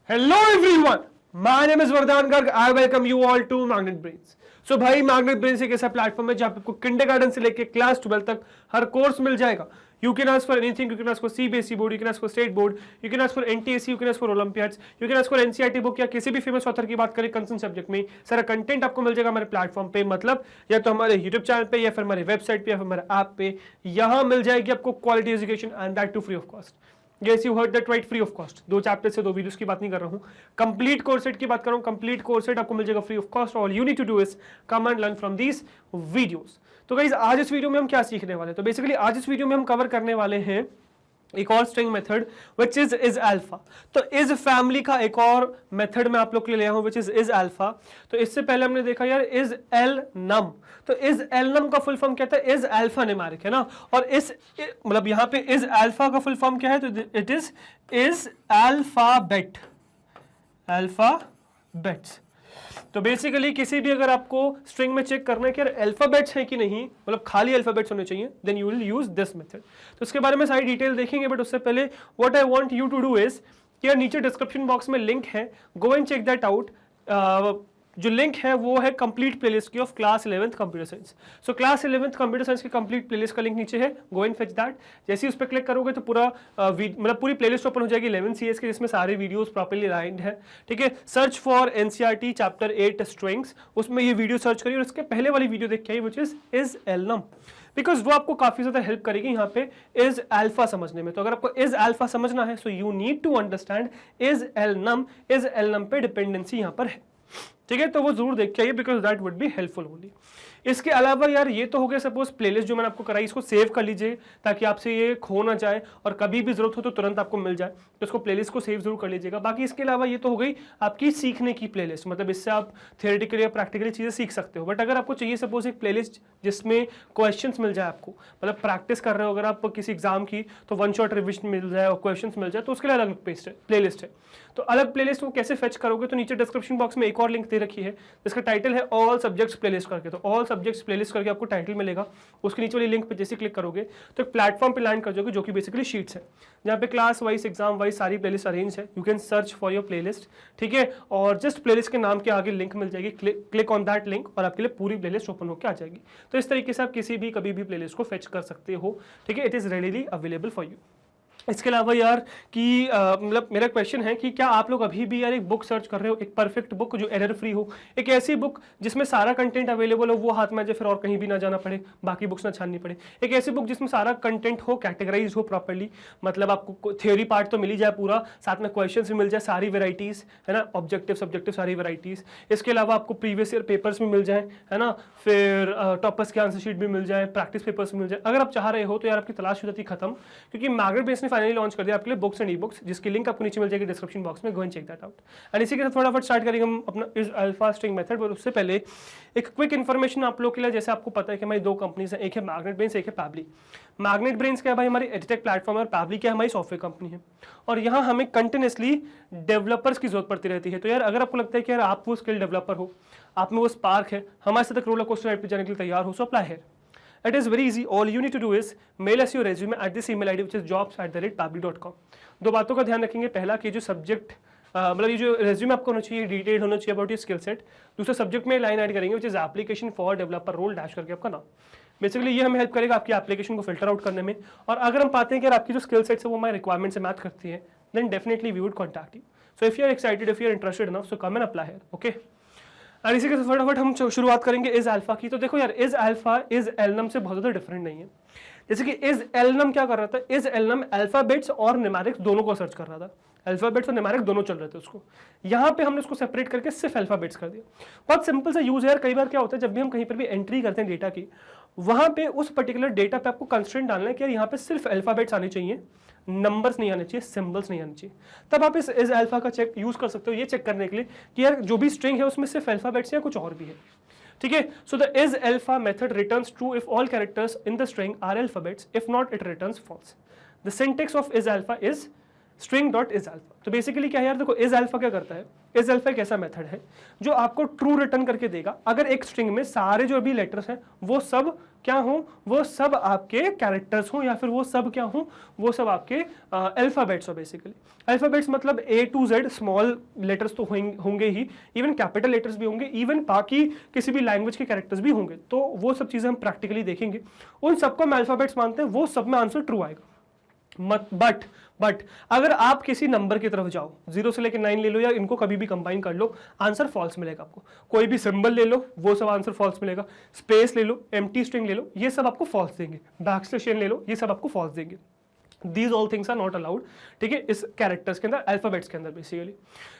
Hello everyone, my name is Vardhan Garg. I welcome you all to Magnet Brains. So भाई Magnet Brains एक ऐसा platform है जहाँ पे आपको किंडरगार्टन से लेके क्लास 12 तक हर कोर्स मिल जाएगा. You can ask for anything. You can ask for CBSE board, you can ask for state board, you can ask for NTSE, you can ask for Olympiads, you can ask for NCERT book या किसी भी famous author की बात करें concern subject में सारा content आपको मिल जाएगा हमारे प्लेटफॉर्म पे. मतलब या तो हमारे यूट्यूब चैनल पे या फिर हमारे वेबसाइट पे या फिर हमारे ऐप पे यहाँ मिल जाएगी आपको quality education and that too free of cost. Yes, you heard that right, free of cost. 2 chapter से 2 वीडियोस की बात नहीं कर रहा हूँ, कंप्लीट कोर्स सेट की बात कर रहा हूँ. कंप्लीट कोर्स सेट आपको मिल जाएगा free of cost. All you need to do is come and learn from these videos. तो गाइस आज इस वीडियो में हम क्या सीखने वाले हैं, तो बेसिकली आज इस वीडियो में हम कवर करने वाले हैं एक और string method which is alpha. तो इज फैमिली का एक और मेथड मैं आप लोग के लिए लिया हूं विच इज अल्फा. तो इससे पहले हमने देखा यार इज एल नम. तो इज एल नम का फुल फॉर्म क्या था, इज अल्फा न्यूमेरिक है ना. और इस मतलब यहां पे इज अल्फा का फुल फॉर्म क्या है, तो इट इज अल्फाबेट. अल्फाबेट्स. तो बेसिकली किसी भी अगर आपको स्ट्रिंग में चेक करना है कि अल्फाबेट्स है कि नहीं, मतलब खाली अल्फाबेट्स होने चाहिए, then you will use this method. तो इसके बारे में सारी डिटेल देखेंगे, बट उससे पहले what I want you to do is कि यार नीचे डिस्क्रिप्शन बॉक्स में लिंक है, go and check that out. जो लिंक है वो है कंप्लीट प्लेलिस्ट की of class 11th computer science. So class 11th computer science की कंप्लीट प्लेलिस्ट का लिंक नीचे है, गो एंड फेच दैट. जैसे ही उस पर क्लिक करोगे तो पूरा मतलब पूरी प्लेलिस्ट ओपन हो जाएगी 11 CS की, जिसमें सारे वीडियोस प्रॉपर्ली अलाइंड है. ठीक है, search for NCERT chapter 8 strings, उसमें ये वीडियो सर्च करिए और उसके पहले वाली वीडियो देख के आई which isalnum, because वो आपको काफी ज्यादा हेल्प करेगी यहाँ पे इज अल्फा समझने में. तो अगर आपको इज अल्फा समझना है so you need to understand isalnum. Isalnum पे डिपेंडेंसी यहाँ पर है. ठीक है, तो वो जरूर देख के आइए because that would be helpful only. इसके अलावा यार ये तो हो गया सपोज प्लेलिस्ट जो मैंने आपको कराई, इसको सेव कर लीजिए ताकि आपसे ये खो ना जाए और कभी भी जरूरत हो तो तुरंत आपको मिल जाए. तो इसको प्लेलिस्ट को सेव जरूर कर लीजिएगा. बाकी इसके अलावा ये तो हो गई आपकी सीखने की प्लेलिस्ट, मतलब इससे आप थियोरेटिकली या प्रैक्टिकली चीजें सीख सकते हो. बट अगर आपको चाहिए सपोज एक प्लेलिस्ट जिसमें क्वेश्चंस मिल जाए आपको, मतलब प्रैक्टिस कर रहे हो अगर आप किसी एग्जाम की, तो वन शॉट रिविजन मिल जाए और क्वेश्चंस मिल जाए, तो उसके लिए अलग प्लेलिस्ट है. तो अलग प्लेलिस्ट को कैसे फेच करोगे, तो नीचे डिस्क्रिप्शन बॉक्स में एक और लिंक दे रखी है जिसका टाइटल है ऑल सब्जेक्ट्स प्लेलिस्ट करके. तो ऑल सब्जेक्ट्स प्लेलिस्ट करके आपको टाइटल मिलेगा. उसके नीचे वाली लिंक पे जैसे क्लिक करोगे तो एक प्लेटफॉर्म पे लैंड कर जाओगे जो कि बेसिकली शीट्स है, जहाँ पे क्लास वाइज एग्जाम वाइज सारी प्लेलिस्ट अरेंज है. You can search for your playlist. ठीक है, और जस्ट प्लेलिस्ट के नाम के आगे लिंक मिल जाएगी, क्लिक ऑन दैट लिंक और आपके लिए पूरी प्लेलिस्ट ओपन होकर आ जाएगी. तो इस तरीके से आप किसी भी कभी भी प्लेलिस्ट को फेच कर सकते हो. ठीक है, it is readily available for you. इसके अलावा यार कि मतलब मेरा क्वेश्चन है कि क्या आप लोग अभी भी यार एक बुक सर्च कर रहे हो, एक परफेक्ट बुक जो एरर फ्री हो, एक ऐसी बुक जिसमें सारा कंटेंट अवेलेबल हो, वो हाथ में आ जाए फिर और कहीं भी ना जाना पड़े, बाकी बुक्स ना छाननी पड़े. एक ऐसी बुक जिसमें सारा कंटेंट हो, कैटेगराइज हो प्रॉपर्ली, मतलब आपको थ्योरी पार्ट तो मिल ही जाए पूरा, साथ में क्वेश्चन भी मिल जाए सारी वेराइटीज है ना, ऑब्जेक्टिव सब्जेक्टिव सारी वेराइटीज. इसके अलावा आपको प्रीवियस ईयर पेपर्स भी मिल जाए है ना, फिर टॉपर्स की आंसर शीट भी मिल जाए, प्रैक्टिस पेपर्स भी मिल जाए. अगर आप चाह रहे हो तो यार आपकी तलाश हो जाती खत्म, क्योंकि मैग्नेट बेस ने फाइनली लॉन्च कर दिया आपके लिए बुक्स एंड ई बुक्स, जिसकी लिंक आपको नीचे मिल जाएगी डिस्क्रिप्शन बॉक्स में. Go and check that out. And इसी के साथ फटाफट स्टार्ट करेंगे हम अपना इस अल्फा स्ट्रिंग मेथड. पर उससे पहले एक क्विक इन्फॉर्मेशन आप लोग के लिए. जैसे आपको पता है कि हमारी 2 कंपनीज हैं, एक है मैग्नेट ब्रेन्स, एक है पैबली. मैग्नेट ब्रेन्स क्या है भाई, हमारी एडिटेक प्लेटफॉर्म है, और पैबली क्या है, हमारी सॉफ्टवेयर कंपनी है. और यहाँ हमें कंटिन्यूसली डेवलपर्स की जरूरत पड़ती रहती है. तो यार अगर आपको लगता है कि यार आप वो स्किल डेवलपर हो, आप में वो स्पार्क है, हमारे साथ रोलर कोस्टर राइड पे जाने के लिए तैयार हो, सो अप्लाई है. It is very easy. All you need to do is mail us your resume at this email ID which is jobs@pably.com. 2 बातों का ध्यान रखेंगे. पहला कि जो सब्जेक्ट मतलब ये जो रेज्यूमे आपको होना चाहिए डिटेल होना चाहिए अबाउट योर स्किल सेट. दूसरा सब्जेक्ट में लाइन ऐड करेंगे which is application for developer role dash करके आपका नाम. बेसिकली ये हमें हेल्प करेगा आपकी एप्लीकेशन को फिल्टर आउट करने में. और अगर हम पाते हैं कि यार आपकी जो स्किल सेट्स है वो हमारे रिक्वायरमेंट से मैच करती है, then definitely we would contact you. So if you are excited, if you are interested enough, so come and apply here. Okay, और इसी के साथ फटाफट हम शुरुआत करेंगे इज अल्फा की. तो देखो यार इज अल्फा इज एलनम से बहुत ज्यादा डिफरेंट नहीं है. जैसे कि इज एलनम क्या कर रहा था, इज एलनम अल्फाबेट्स और न्यूमेरिक्स दोनों को सर्च कर रहा था. अल्फाबेट्स और न्यूमेरिक दोनों चल रहे थे उसको. यहाँ पे हमने उसको सेपरेट करके सिर्फ अल्फाबेट्स कर दिया. बहुत सिंपल सा यूज है यार. कई बार क्या होता है जब भी हम कहीं पर भी एंट्री करते हैं डेटा की, वहां पे उस पर्टिकुलर डेटा पे आपको कंस्ट्रेंट डालना है कि यार यहाँ पे सिर्फ अल्फाबेट्स आने चाहिए, नंबर्स नहीं आने चाहिए, सिंबल्स नहीं आने चाहिए. तब आप इस अल्फा का चेक यूज कर सकते हो ये चेक करने के लिए कि यार जो भी स्ट्रिंग है उसमें सिर्फ अल्फाबेट्स या कुछ और भी है. ठीक है, so the is alpha method returns true if all characters in the string are alphabets, if not it returns false. The syntax of is alpha is string dot is alpha. तो basically क्या है यार, देखो is alpha क्या करता है, is alpha एक ऐसा मेथड है जो आपको ट्रू रिटर्न करके देगा अगर एक स्ट्रिंग में सारे जो भी लेटर्स हैं वो सब क्या हो, वो सब आपके कैरेक्टर्स हो, या फिर वो सब क्या हो, वो सब आपके अल्फाबेट्स हो। बेसिकली अल्फाबेट्स मतलब A to Z small letters तो होंगे ही, इवन कैपिटल लेटर्स भी होंगे, इवन बाकी किसी भी लैंग्वेज के कैरेक्टर्स भी होंगे। तो वो सब चीजें हम प्रैक्टिकली देखेंगे, उन सबको हम अल्फाबेट्स मानते हैं, वो सब में आंसर ट्रू आएगा। बट अगर आप किसी नंबर की तरफ जाओ, 0 से लेकर 9 ले लो या इनको कभी भी कंबाइन कर लो, आंसर फॉल्स मिलेगा आपको। कोई भी सिंबल ले लो, वो सब आंसर फॉल्स मिलेगा। स्पेस ले लो, एम्प्टी स्ट्रिंग ले लो, ये सब आपको फॉल्स देंगे। बैकस्लैश ले लो, ये सब आपको फॉल्स देंगे। These all things are not allowed, ठीक है, इस कैरेक्टर्स के अंदर, अल्फाबेट्स के अंदर बेसिकली,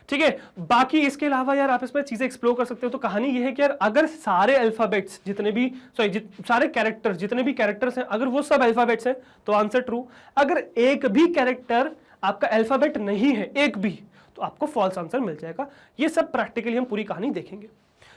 ठीक है। बाकी इसके अलावा यार आप इसमें चीजें एक्सप्लोर कर सकते हो। तो कहानी ये है कि यार अगर सारे अल्फाबेट्स जितने भी सारे कैरेक्टर्स जितने भी कैरेक्टर्स हैं अगर वो सब अल्फाबेट्स हैं तो आंसर ट्रू। अगर एक भी कैरेक्टर आपका अल्फाबेट नहीं है, एक भी, तो आपको फॉल्स आंसर मिल जाएगा। ये सब प्रैक्टिकली हम पूरी कहानी देखेंगे।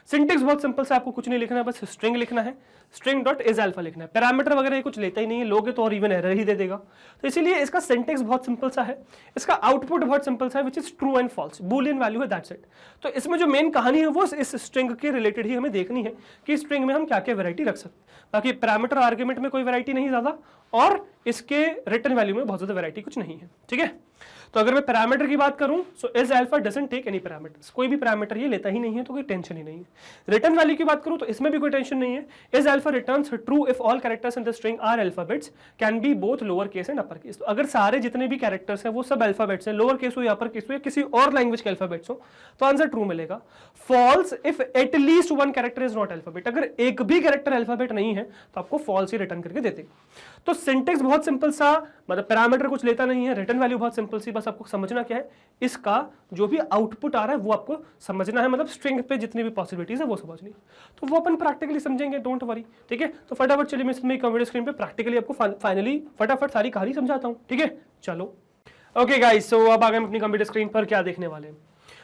सिंटेक्स बहुत सिंपल सा, आपको कुछ नहीं लिखना है, बस स्ट्रिंग लिखना है, स्ट्रिंग डॉट इज अल्फा लिखना है। पैरामीटर वगैरह ये कुछ लेता ही नहीं है, लोगे तो और इवन एरर ही दे देगा। तो इसीलिए इसका सिंटेक्स बहुत सिंपल सा है, इसका आउटपुट बहुत सिंपल सा है, which is true and false, boolean value है, दैट्स इट। तो इसमें जो मेन कहानी है वो इस स्ट्रिंग के रिलेटेड ही हमें देखनी है कि स्ट्रिंग में हम क्या क्या वैरायटी रख सकते हैं। बाकी पैरामीटर आर्ग्यूमेंट में कोई वैरायटी नहीं ज्यादा, और इसके रिटर्न वैल्यू में बहुत ज्यादा वैरायटी कुछ नहीं है, ठीक है। तो अगर मैं पैरामीटर की बात करूं, so is alpha doesn't take any parameters, कोई भी पैरामीटर ये लेता ही नहीं है, तो कोई टेंशन ही नहीं है। रिटर्न वैल्यू की बात करूं तो इसमें भी कोई टेंशन नहीं है। Is alpha returns true if all characters in the string are alphabets, can be both lower case and upper case. तो अगर सारे जितने भी कैरेक्टर्स हैं वो सब अल्फाबेट्स हैं, लोअर केस हो या अपर केस हो या किसी और लैंग्वेज के अल्फाबेट्स हो, तो आंसर ट्रू मिलेगा। False if at least one character is not alphabet, अगर एक भी कैरेक्टर अल्फाबेट नहीं है तो आपको फॉल्स ही रिटर्न करके देते। तो सिंटेक्स बहुत सिंपल सा, मतलब पैरामीटर कुछ लेता नहीं है, रिटर्न वैल्यू बहुत सिंपल सी, बस आपको समझना क्या है, इसका जो भी आउटपुट आ रहा है वो आपको समझना है, मतलब स्ट्रिंग पे जितनी भी पॉसिबिलिटीज है वो समझनी है। तो वो अपन प्रैक्टिकली समझेंगे, डोंट वरी, ठीक है। तो फटाफट चलिए मैं इसमें कंप्यूटर स्क्रीन पे प्रैक्टिकली आपको फाइनली फटाफट सारी कहानी समझाता हूँ, ठीक है। चलो ओके गाइस, सो अब आगे हम अपनी कंप्यूटर स्क्रीन पर क्या देखने वाले हैं।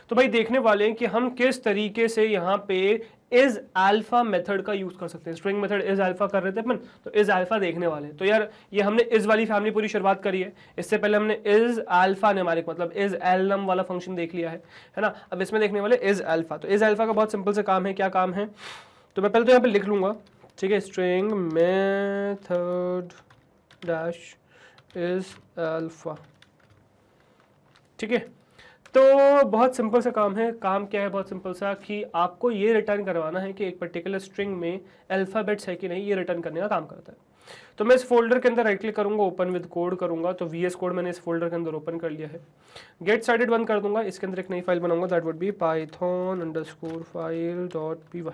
तो भाई देखने वाले हैं कि हम किस तरीके से यहाँ पे इज अल्फा मेथड का यूज कर सकते हैं। स्ट्रिंग मेथड इज अल्फा कर रहे थे अपन, तो इज अल्फा देखने वाले हैं। तो यार ये हमने इज वाली फैमिली पूरी शुरुआत करी है, इससे पहले हमने इज अल्फा न्यूमेरिक मतलब इज एलनम वाला फंक्शन देख लिया है ना। अब इसमें देखने वाले इज अल्फा। तो इज अल्फा का बहुत सिंपल से काम है, क्या काम है, तो मैं पहले तो यहाँ पे लिख लूंगा, ठीक है, string method dash is alpha, ठीक है। तो बहुत सिंपल सा काम है। काम क्या है, बहुत सिंपल सा, कि आपको ये रिटर्न करवाना है कि एक पर्टिकुलर स्ट्रिंग में अल्फाबेट्स है कि नहीं, ये रिटर्न करने का काम करता है। तो मैं इस फोल्डर के अंदर राइट क्लिक करूंगा, ओपन विद कोड करूंगा, तो VS कोड मैंने इस फोल्डर के अंदर ओपन कर लिया है। गेट स्टार्टेड बंद कर दूंगा, इसके अंदर एक नई फाइल बनाऊंगा, दैट वुड बी python_file.py,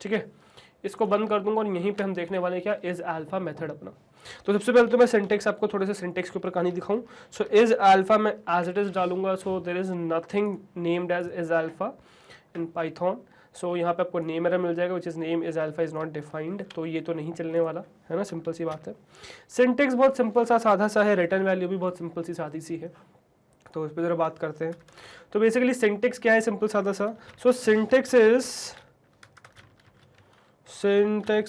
ठीक है। इसको बंद कर दूंगा और यहीं पे हम देखने वाले क्या, इज अल्फा मेथड अपना। तो सबसे पहले तो मैं सिंटेक्स आपको थोड़े से सिंटेक्स के ऊपर कहानी दिखाऊं। सो इज अल्फा में एज इट इज डालूंगा, so there is nothing named as isalpha in python. So यहाँ पे आपको नेम एरर मिल जाएगा, which is name is alpha is not defined, तो ये तो नहीं चलने वाला है ना, सिंपल सी बात है। सिंटेक्स बहुत सिंपल सा साधा सा है, रिटर्न वैल्यू भी बहुत सिंपल सी सादी सी है, तो इस पर जरा बात करते हैं। तो बेसिकली सिंटेक्स क्या है, सिंपल सादा सा। सो सिंटेक्स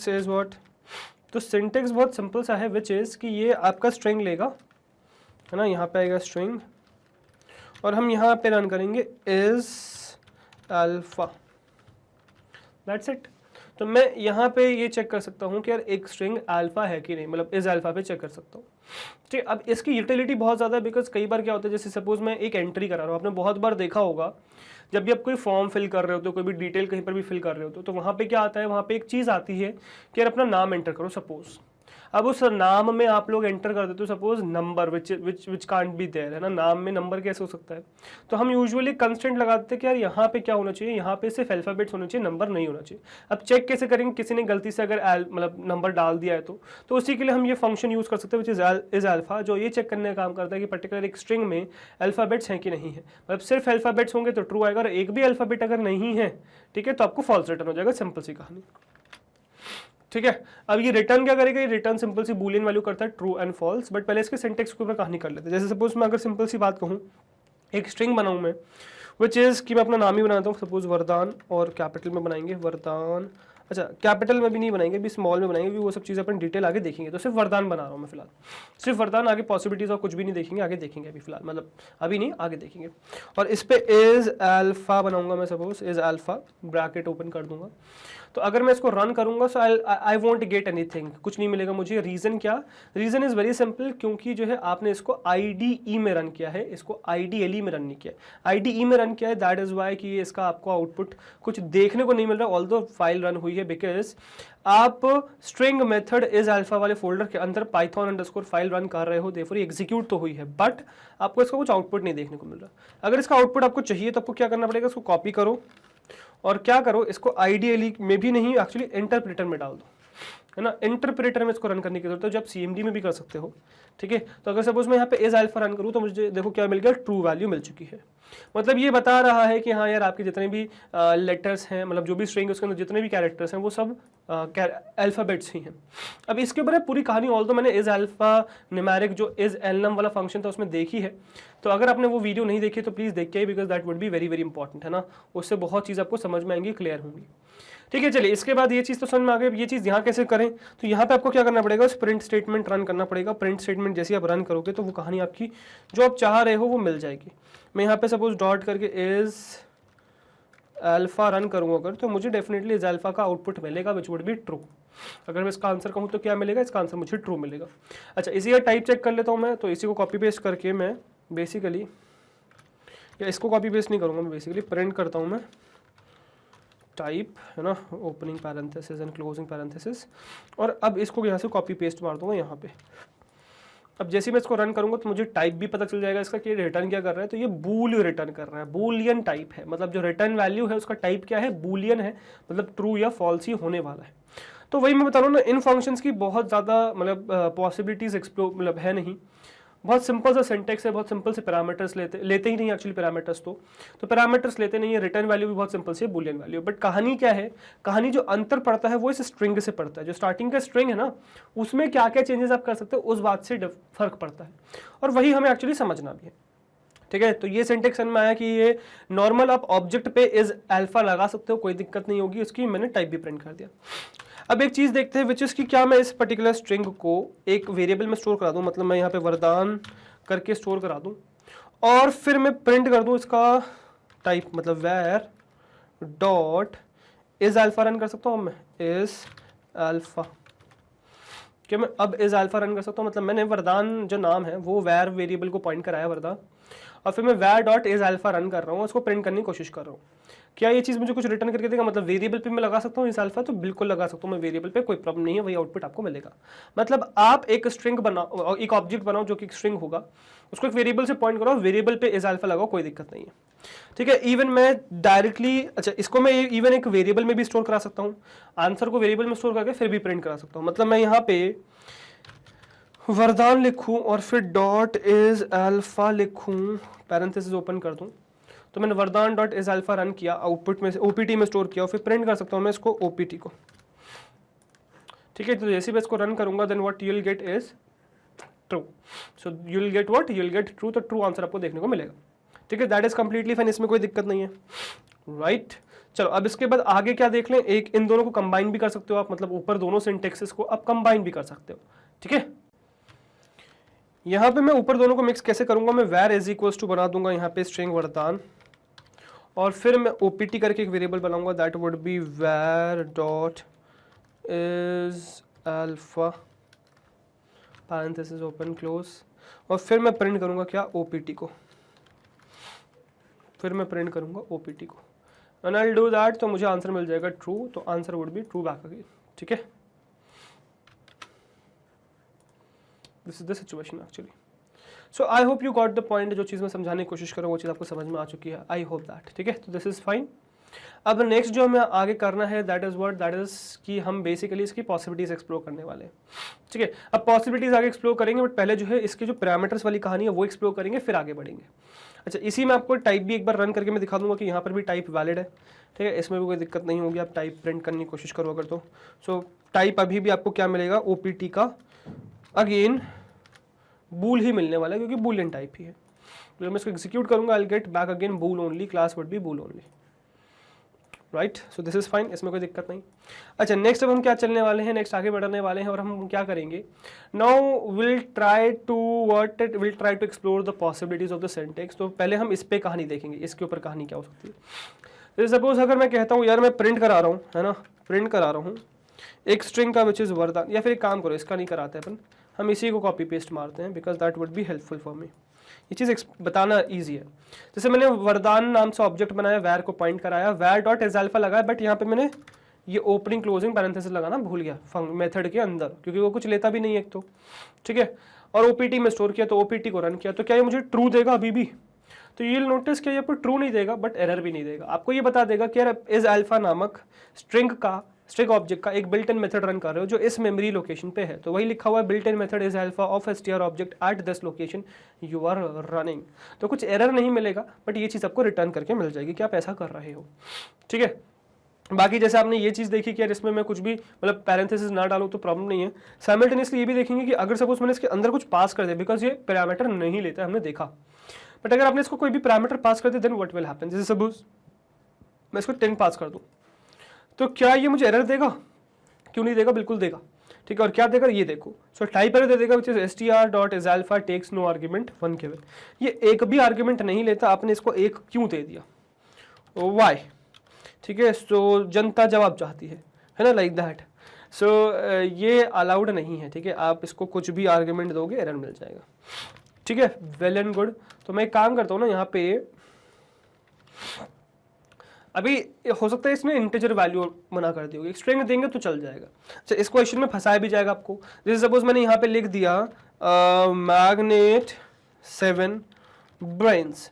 इज व्हाट, तो सिंटेक्स बहुत सिंपल सा है, विच इज कि ये आपका स्ट्रिंग लेगा, है ना, यहाँ पे आएगा स्ट्रिंग, और हम यहाँ पे रन करेंगे इज अल्फा, दैट्स इट। तो मैं यहाँ पे ये चेक कर सकता हूँ कि यार एक स्ट्रिंग अल्फा है कि नहीं, मतलब इज अल्फा पे चेक कर सकता हूँ, ठीक है। अब इसकी यूटिलिटी बहुत ज़्यादा है, बिकॉज कई बार क्या होता है, जैसे सपोज मैं एक एंट्री करा रहा हूँ, आपने बहुत बार देखा होगा जब भी आप कोई फॉर्म फिल कर रहे हो तो कोई भी डिटेल कहीं पर भी फिल कर रहे हो तो वहाँ पे क्या आता है, वहाँ पे एक चीज़ आती है कि यार अपना नाम एंटर करो सपोज। अब उस नाम में आप लोग एंटर कर देते हो suppose number, which can't be there, है ना, नाम में नंबर कैसे हो सकता है। तो हम यूजुअली कंस्टेंट लगाते हैं कि यार यहाँ पे क्या होना चाहिए, यहाँ पे सिर्फ अल्फाबेट्स होना चाहिए, नंबर नहीं होना चाहिए। अब चेक कैसे करेंगे, किसी ने गलती से अगर मतलब नंबर डाल दिया है तो उसी के लिए हम ये फंक्शन यूज कर सकते हैं, विच इज अल्फा, जो ये चेक करने का काम करता है कि पर्टिकुलर एक स्ट्रिंग में अल्फाबेट्स हैं कि नहीं है। मतलब सिर्फ अल्फाबेट्स होंगे तो ट्रू आएगा, और एक भी अल्फाबेट अगर नहीं है, ठीक है, तो आपको फॉल्स रिटर्न हो जाएगा, सिंपल सी कहानी, ठीक है। अब ये रिटर्न क्या करेगा, ये रिटर्न सिंपल सी बूलियन वैल्यू करता है, ट्रू एंड फॉल्स। बट पहले इसके सिंटेक्स के ऊपर कहानी कर लेते हैं। जैसे सपोज मैं अगर सिंपल सी बात कहूँ, एक स्ट्रिंग बनाऊँ मैं, विच इज़ कि मैं अपना नाम ही बनाता हूँ, सपोज वरदान, और कैपिटल में बनाएंगे वरदान अच्छा कैपिटल में भी नहीं बनाएंगे, भी स्मॉल में बनाएंगे, वो सब चीज़ें अपन डिटेल आगे देखेंगे। तो सिर्फ वरदान बना रहा हूँ मैं फिलहाल, सिर्फ वरदान, आगे पॉसिबिलिटीज और कुछ भी नहीं देखेंगे, आगे देखेंगे अभी फिलहाल, मतलब अभी नहीं आगे देखेंगे। और इस पे इज अल्फा बनाऊंगा मैं, suppose is alpha, bracket open कर दूंगा। तो अगर मैं इसको रन करूंगा सो आई वोंट गेट एनीथिंग, कुछ नहीं मिलेगा मुझे। रीज़न क्या? रीज़न इज़ वेरी सिंपल, क्योंकि जो है आपने इसको IDE में रन किया है, इसको IDLE में रन नहीं किया। IDE में रन किया है, दैट इज़ वाई कि इसका आपको आउटपुट कुछ देखने को नहीं मिल रहा, ऑल्दो फाइल रन हुई है, बिकॉज आप स्ट्रिंग मेथड इज अल्फा वाले फोल्डर के अंदर python_ फाइल रन कर रहे हो, देयरफॉर एग्जीक्यूट तो हुई है, बट आपको इसका कुछ आउटपुट नहीं देखने को मिल रहा। अगर इसका आउटपुट आपको चाहिए तो आपको क्या करना पड़ेगा, इसको कॉपी करो और क्या करो, इसको IDLE में भी नहीं, एक्चुअली इंटरप्रेटर में डाल दो, है ना। इंटरप्रेटर में इसको रन करने की जरूरत है, जो आप CMD में भी कर सकते हो, ठीक है। तो अगर सपोज मैं यहाँ पे इज अल्फा रन करूँ तो मुझे देखो क्या मिल गया, ट्रू वैल्यू मिल चुकी है। मतलब ये बता रहा है कि हाँ यार आपके जितने भी लेटर्स हैं, मतलब जो भी स्ट्रिंग है उसके अंदर जितने भी कैरेक्टर्स हैं वो सब अल्फ़ाबेट्स ही हैं। अब इसके ऊपर पूरी कहानी, ऑल्दो मैंने इज अल्फा न्यूमेरिक जो इज एलनम वाला फंक्शन था उसमें देखी है, तो अगर आपने वो वीडियो नहीं देखी तो प्लीज़ देख के, because that would be very very important, है ना। उससे बहुत चीज़ आपको समझ में आएंगी, क्लियर होंगी, ठीक है। चलिए इसके बाद ये चीज़ तो समझ में आ गई, ये चीज़ यहाँ कैसे करें, तो यहाँ पे आपको क्या करना पड़ेगा, प्रिंट स्टेटमेंट रन करना पड़ेगा। प्रिंट स्टेटमेंट जैसे आप रन करोगे तो वो कहानी आपकी जो आप चाह रहे हो वो मिल जाएगी। मैं यहाँ पे सपोज डॉट करके इज अल्फा रन करूँगा अगर, तो मुझे डेफिनेटली इज अल्फा का आउटपुट मिलेगा, विच वुड बी ट्रू। अगर मैं इसका आंसर कहूँ तो क्या मिलेगा, इसका आंसर मुझे ट्रू मिलेगा। अच्छा इसी का टाइप चेक कर लेता हूँ मैं, तो इसी को कॉपी पेस्ट करके मैं बेसिकली, या इसको कॉपी पेस्ट नहीं करूँगा मैं, बेसिकली प्रिंट करता हूँ मैं टाइप, है ना, opening parenthesis and closing parenthesis, और अब इसको यहाँ से कॉपी पेस्ट मार दूंगा यहाँ पे। अब जैसे मैं इसको रन करूंगा तो मुझे टाइप भी पता चल जाएगा इसका कि रिटर्न क्या कर रहा है, तो ये बूल रिटर्न कर रहा है, बूलियन टाइप है, मतलब जो रिटर्न वैल्यू है उसका टाइप क्या है, बूलियन है, मतलब ट्रू या फॉल्स ही होने वाला है। तो वही मैं बता रहा हूँ ना, इन फंक्शंस की बहुत ज़्यादा मतलब पॉसिबिलिटीज एक्सप्लोर मतलब है नहीं, बहुत सिंपल सा सिंटेक्स है, बहुत सिंपल से पैरामीटर्स लेते ही नहीं एक्चुअली पैरामीटर्स, तो पैरामीटर्स लेते नहीं है। रिटर्न वैल्यू भी बहुत सिंपल से बूलियन वैल्यू, बट कहानी क्या है, कहानी जो अंतर पड़ता है वो इस स्ट्रिंग से पड़ता है। जो स्टार्टिंग का स्ट्रिंग है ना, उसमें क्या क्या चेंजेस आप कर सकते हो उस बात से फर्क पड़ता है, और वही हमें एक्चुअली समझना भी है, ठीक है। तो ये सिंटेक्स में आया कि ये नॉर्मल आप ऑब्जेक्ट पे इज अल्फा लगा सकते हो, कोई दिक्कत नहीं होगी, उसकी मैंने टाइप भी प्रिंट कर दिया। अब एक चीज़ देखते हैं, विच इज़ कि क्या मैं इस पर्टिकुलर स्ट्रिंग को एक वेरिएबल में स्टोर करा दूं, मतलब मैं यहाँ पे वरदान करके स्टोर करा दूं, और फिर मैं प्रिंट कर दूं इसका टाइप, मतलब var dot is alpha run कर सकता हूँ मैं, इज अल्फा, क्या मैं अब इज अल्फा रन कर सकता हूँ, मतलब मैंने वरदान जो नाम है वो वेर वेरिएबल को पॉइंट कराया वरदान, और फिर मैं var dot is alpha run कर रहा हूँ, उसको प्रिंट करने की कोशिश कर रहा हूँ। क्या ये चीज़ मुझे कुछ रिटर्न करके देगा, मतलब वेरिएबल पे मैं लगा सकता हूँ इस अल्फा, तो बिल्कुल लगा सकता हूँ मैं वेरिएबल पे, कोई प्रॉब्लम नहीं है, वही आउटपुट आपको मिलेगा। मतलब आप एक स्ट्रिंग बनाओ, एक ऑब्जेक्ट बनाओ जो कि एक स्ट्रिंग होगा, उसको एक वेरिएबल से पॉइंट करो, वेरिएबल पे इज अल्फा लगाओ, कोई दिक्कत नहीं है, ठीक है। इवन मैं डायरेक्टली, अच्छा इसको मैं इवन एक वेरिएबल में भी स्टोर करा सकता हूँ, आंसर को वेरिएबल में स्टोर करके फिर भी प्रिंट करा सकता हूँ। मतलब मैं यहाँ पे वरदान लिखूँ और फिर डॉट इज अल्फा लिखूँ, पैरेंथेसिस ओपन कर दूँ, तो मैंने वरदान डॉट इज अल्फा रन किया, आउटपुट में से OPT में स्टोर किया, और फिर प्रिंट कर सकता हूँ मैं इसको OPT को, ठीक है। तो जैसे मैं इसको रन करूंगा then what you will get is true, so you will get what, you will get true, तो ट्रू आंसर आपको देखने को मिलेगा, ठीक है। दैट इज कंप्लीटली फाइन, इसमें कोई दिक्कत नहीं है, राइट। चलो अब इसके बाद आगे क्या देख लें, एक इन दोनों को कंबाइन भी कर सकते हो आप, मतलब ऊपर दोनों सिंटेक्सेस को आप कंबाइन भी कर सकते हो, ठीक है। यहाँ पे मैं ऊपर दोनों को मिक्स कैसे करूंगा, मैं वेर इज इक्वल्स टू बना दूंगा यहाँ पे स्ट्रिंग वरदान, और फिर मैं OPT करके एक वेरिएबल बनाऊंगा, that would be var dot is alpha, parenthesis open close, और फिर मैं प्रिंट करूंगा क्या, OPT को, फिर मैं प्रिंट करूंगा OPT को, and I will do that, तो मुझे आंसर मिल जाएगा ट्रू, तो answer would be true back again, ठीक है। This is the situation actually. So I hope you got the point, जो चीज़ मैं समझाने की कोशिश कर रहा हूँ वो चीज़ आपको समझ में आ चुकी है, आई होप दैट, ठीक है। तो दिस इज फाइन। अब नेक्स्ट जो हमें आगे करना है that is what, that is कि हम बेसिकली इसकी पॉसिबिलिटीज एक्सप्लोर करने वाले हैं, ठीक है। अब पॉसिबिलिटीज आगे एक्सप्लोर करेंगे, बट पहले जो है इसके जो पैरामीटर्स वाली कहानी है वो एक्सप्लोर करेंगे, फिर आगे बढ़ेंगे। अच्छा इसी में आपको टाइप भी एक बार रन करके मैं दिखा दूंगा कि यहाँ पर भी टाइप वैलिड है, ठीक है, इसमें भी कोई दिक्कत नहीं होगी, आप टाइप प्रिंट करने की कोशिश करो अगर तो। सो टाइप अभी भी आपको क्या मिलेगा, OPT का अगेन बूल ही मिलने वाला है, क्योंकि बूलियन टाइप ही है। तो मैं इसको एग्जीक्यूट करूंगा, I will get back again bool only, class would be bool only, right. So this is fine, इसमें कोई दिक्कत नहीं। अच्छा नेक्स्ट अब हम क्या चलने वाले हैं, नेक्स्ट आगे बढ़ने वाले हैं और हम क्या करेंगे, now will try to explore the possibilities of the syntax. तो पहले हम इस पे कहानी देखेंगे, इसके ऊपर कहानी क्या हो सकती है। जैसे सपोज अगर मैं कहता हूँ यार मैं प्रिंट करा रहा हूँ, है ना, प्रिंट करा रहा हूँ एक स्ट्रिंग का विच इज वरदान, या फिर एक काम करो इसका नहीं कराते अपन, हम इसी को कॉपी पेस्ट मारते हैं because that would be helpful for me, ये चीज़ बताना ईजी है। जैसे मैंने वरदान नाम से ऑब्जेक्ट बनाया, वैर को पॉइंट कराया, वैर डॉट इज अल्फा लगाया, बट यहाँ पे मैंने ये ओपनिंग क्लोजिंग पैरेंथेसिस लगाना भूल गया मेथड के अंदर, क्योंकि वो कुछ लेता भी नहीं है एक तो, ठीक है। और ओपीटी में स्टोर किया तो ओपीटी को रन किया, तो क्या ये मुझे ट्रू देगा अभी भी? तो ये नोटिस किया यहाँ पर ट्रू नहीं देगा बट एरर भी नहीं देगा, आपको ये बता देगा कि यार इज अल्फा नामक स्ट्रिंग ऑब्जेक्ट का एक बिल्ट इन मेथड रन कर रहे हो जो इस मेमोरी लोकेशन पे है, तो वही लिखा हुआ है built in method is alpha of str object at this location you are running. तो कुछ एरर नहीं मिलेगा बट ये चीज़ आपको रिटर्न करके मिल जाएगी कि आप ऐसा कर रहे हो, ठीक है। बाकी जैसे आपने ये चीज़ देखी कि यार इसमें मैं कुछ भी मतलब पैरेंथेसिस ना डालूं तो प्रॉब्लम नहीं है। साइमल्टेनियसली ये भी देखेंगे कि अगर सपोज मैंने इसके अंदर कुछ पास कर दिया, बिकॉज ये पैरामीटर नहीं लेता है, हमने देखा, बट अगर आपने इसको कोई भी पैरामीटर पास कर दिया देन व्हाट विल हैपन। जैसे सपोज मैं इसको 10 पास कर दूं तो क्या ये मुझे एरर देगा? क्यों नहीं देगा, बिल्कुल देगा, ठीक है। और क्या देगा ये देखो, सो टाइप एरर दे देगा which is str.isAlpha takes no argument 1 केवल, ये एक भी आर्ग्यूमेंट नहीं लेता, आपने इसको एक क्यों दे दिया, वाई, ठीक है। सो जनता जवाब चाहती है ना, लाइक दैट। सो ये अलाउड नहीं है, ठीक है। आप इसको कुछ भी आर्ग्यूमेंट दोगे एरर मिल जाएगा, ठीक है। Well and good. तो मैं एक काम करता हूँ ना, यहाँ पे अभी हो सकता है इसमें इंटीजर वैल्यू मना कर दी होगी, स्ट्रिंग देंगे तो चल जाएगा। अच्छा इस क्वेश्चन में फंसाया भी जाएगा आपको। जैसे सपोज मैंने यहाँ पे लिख दिया मैग्नेट 7 ब्रेन्स,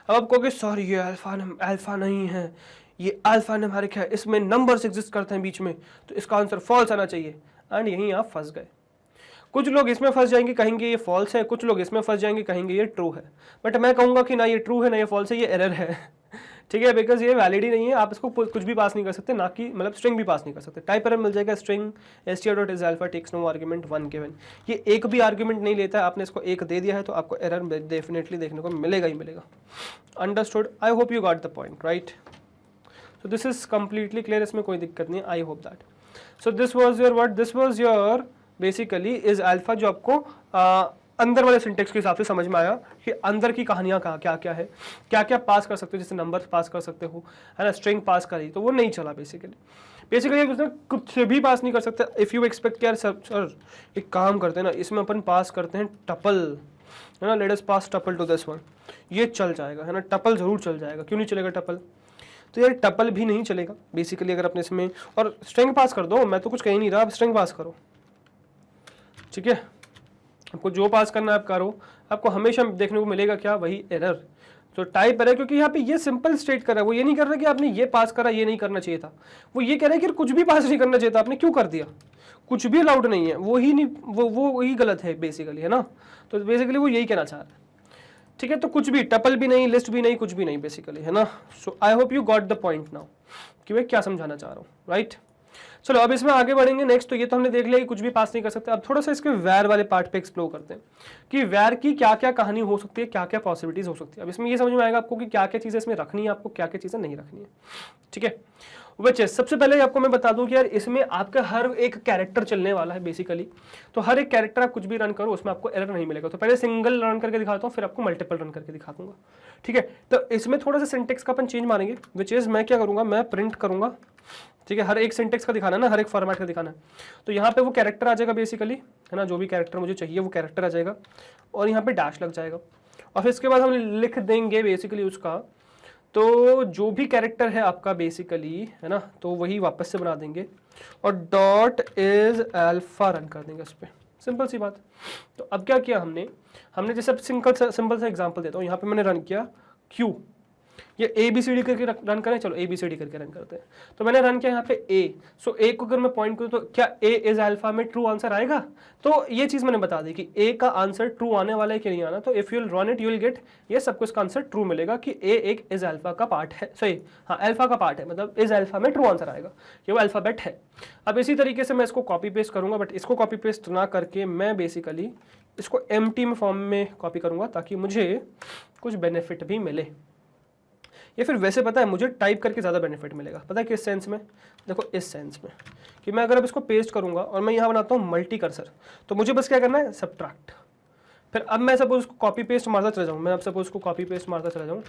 अब आप कहोगे सर ये अल्फा नहीं है, ये अल्फा न्यूमेरिक है, इसमें नंबर्स एग्जिस्ट करते हैं बीच में, तो इसका आंसर फॉल्स आना चाहिए, एंड यहीं आप फंस गए। कुछ लोग इसमें फंस जाएंगे कहेंगे ये फॉल्स है, कुछ लोग इसमें फंस जाएंगे कहेंगे ये ट्रू है, बट मैं कहूँगा कि ना ये ट्रू है ना ये फॉल्स है, ये एरर है, ठीक है, बिकॉज ये वैलिड ही नहीं है। आप इसको कुछ भी पास नहीं कर सकते, ना कि मतलब स्ट्रिंग भी पास नहीं कर सकते। टाइप एरर मिल जाएगा string str.isAlpha takes no argument 1 given, ये एक भी आर्ग्यूमेंट नहीं लेता है, आपने इसको एक दे दिया है तो आपको एरर डेफिनेटली देखने को मिलेगा ही मिलेगा। Understood, I hope you got the point, right. So this is completely clear, इसमें कोई दिक्कत नहीं, I hope that. So this was your what, this was your basically is alpha, जो आपको अंदर वाले सिंटेक्स के हिसाब से समझ में आया कि अंदर की कहानियां क्या क्या है, क्या क्या पास कर सकते हो, जैसे नंबर पास कर सकते हो, है ना, स्ट्रिंग पास करी तो वो नहीं चला बेसिकली उसने कुछ भी पास नहीं कर सकते। इफ़ यू एक्सपेक्ट यार सर एक काम करते हैं ना, इसमें अपन पास करते हैं टपल, है ना, let us pass tuple to this one, ये चल जाएगा, है ना, टपल जरूर चल जाएगा, क्यों नहीं चलेगा टपल? तो यार टपल भी नहीं चलेगा बेसिकली अगर अपने इसमें, और स्ट्रिंग पास कर दो, मैं तो कुछ कह नहीं रहा, आप स्ट्रिंग पास करो, ठीक है। आपको जो पास करना है आप करो, आपको हमेशा देखने को मिलेगा क्या, वही एरर। तो टाइप एरर, क्योंकि यहाँ पे ये सिंपल स्टेट कर रहा है, वो ये नहीं कर रहा कि आपने ये पास करा, ये नहीं करना चाहिए था, वो ये कह रहा है कि कुछ भी पास नहीं करना चाहिए था, आपने क्यों कर दिया, कुछ भी अलाउड नहीं है, वो ही नहीं, वो वही गलत है बेसिकली, है ना। तो बेसिकली वो यही कहना चाह रहा है, ठीक है। तो कुछ भी, टपल भी नहीं, लिस्ट भी नहीं, कुछ भी नहीं बेसिकली, है ना। So I hope you got the point now कि मैं क्या समझाना चाह रहा हूँ, राइट। चलो अब इसमें आगे बढ़ेंगे नेक्स्ट। तो ये तो हमने देख लिया कि कुछ भी पास नहीं कर सकते। अब थोड़ा सा इसके वैर वाले पार्ट पे एक्सप्लोर करते हैं कि वैर की क्या क्या कहानी हो सकती है, क्या क्या पॉसिबिलिटीज हो सकती है। अब इसमें ये समझ में आएगा आपको कि क्या क्या चीज़ें इसमें रखनी है, आपको क्या क्या चीज़ें नहीं रखनी है, ठीक है। विच सबसे पहले आपको मैं बता दूं कि यार इसमें आपका हर एक कैरेक्टर चलने वाला है बेसिकली, तो हर एक कैरेक्टर आप कुछ भी रन करो उसमें आपको एरर नहीं मिलेगा। तो पहले सिंगल रन करके दिखाता हूँ, फिर आपको मल्टीपल रन करके दिखा दूंगा, ठीक है। तो इसमें थोड़ा सा सिंटेक्स का अपन चेंज मानेंगे, विच इज मैं क्या करूँगा, मैं प्रिंट करूँगा, ठीक है। हर एक सिंटेक्स का दिखाना है ना, हर एक फॉर्मेट का दिखाना है। तो यहाँ पे वो कैरेक्टर आ जाएगा बेसिकली, है ना, जो भी कैरेक्टर मुझे चाहिए वो कैरेक्टर आ जाएगा, और यहाँ पे डैश लग जाएगा, और फिर इसके बाद हम लिख देंगे बेसिकली उसका, तो जो भी कैरेक्टर है आपका बेसिकली, है ना, तो वही वापस से बना देंगे, और डॉट इज अल्फा रन कर देंगे उस पर, सिंपल सी बात। तो अब क्या किया हमने जैसे सिंपल सा एग्जांपल देता हूँ, यहाँ पे मैंने रन किया क्यू, ये ABCD करके रन करें, चलो ABCD करके रन करते हैं। तो मैंने रन किया यहाँ पे A, सो A को अगर मैं पॉइंट करूँ तो क्या A इज अल्फा में ट्रू आंसर आएगा? तो ये चीज़ मैंने बता दी कि A का आंसर ट्रू आने वाला है कि नहीं आना। तो if you will run it you will gate, ये सबको इसका आंसर ट्रू मिलेगा कि A एक इज अल्फा का पार्ट है, सही, हाँ अल्फा का पार्ट है, मतलब इज अल्फा में ट्रू आंसर आएगा, ये वो अल्फाबेट है। अब इसी तरीके से मैं इसको कॉपी पेस्ट करूँगा, बट इसको कॉपी पेस्ट ना करके मैं बेसिकली इसको एम्प्टी में फॉर्म में कॉपी करूँगा ताकि मुझे कुछ बेनिफिट भी मिले। या फिर वैसे पता है मुझे टाइप करके ज़्यादा बेनिफिट मिलेगा, पता है किस सेंस में, देखो इस सेंस में कि मैं अगर अब इसको पेस्ट करूँगा और मैं यहाँ बनाता हूँ मल्टी कर्सर, तो मुझे बस क्या करना है, सब्ट्रैक्ट। फिर अब मैं सपोज उसको कॉपी पेस्ट मारता चला जाऊँ, मैं अब सपोज उसको कॉपी पेस्ट मारता चला जाऊँ,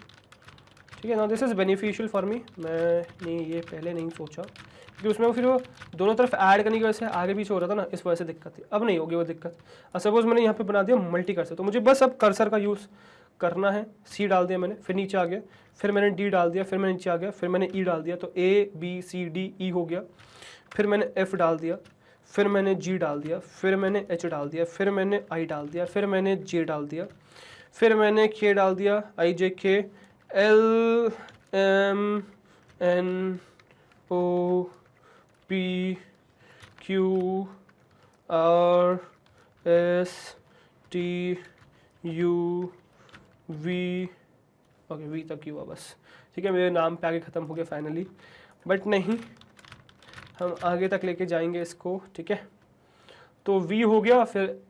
ठीक है ना, this is beneficial for me. मैंने ये पहले नहीं सोचा क्योंकि उसमें फिर वो दोनों तरफ ऐड करने की वजह से आगे पीछे हो रहा था ना, इस वजह से दिक्कत थी। अब नहीं होगी वो दिक्कत। अब सपोज मैंने यहाँ पे बना दिया मल्टी कर्सर, तो मुझे बस अब कर्सर का यूज़ करना है। सी डाल दिया मैंने, फिर नीचे आ गया, फिर मैंने डी डाल दिया, फिर मैंने नीचे आ गया, फिर मैंने ई डाल दिया, तो ए बी सी डी ई हो गया। फिर मैंने एफ डाल दिया, फिर मैंने जी डाल दिया, फिर मैंने एच डाल दिया, फिर मैंने आई डाल दिया, फिर मैंने जे डाल दिया, फिर मैंने के डाल दिया, I J K, L M N O P Q R S T U V, okay V तक ही हुआ बस, ठीक है। मेरे नाम पे आगे ख़त्म हो गया फाइनली, बट नहीं, हम आगे तक लेके जाएंगे इसको, ठीक है। तो वी हो गया, फिर